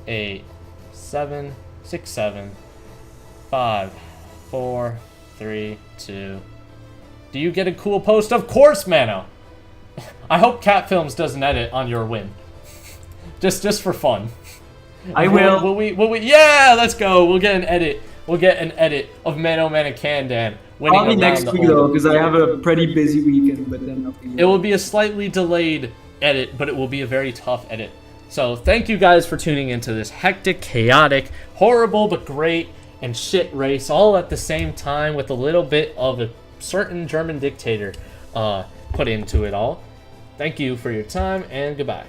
8, 7, 6, 7, 5, 4, 3, 2. Do you get a cool post? Of course, Mano. I hope Cat Films does an edit on your win. just for fun. I will. Will we? Yeah, let's go. We'll get an edit. We'll get an edit of Mano Manikandan winning I'll be around next the week hole. though, because I have a pretty busy weekend. But then it will be a slightly delayed edit, but it will be a very tough edit. So thank you guys for tuning into this hectic, chaotic, horrible but great and shit race all at the same time with a little bit of a certain German dictator put into it all. Thank you for your time and goodbye.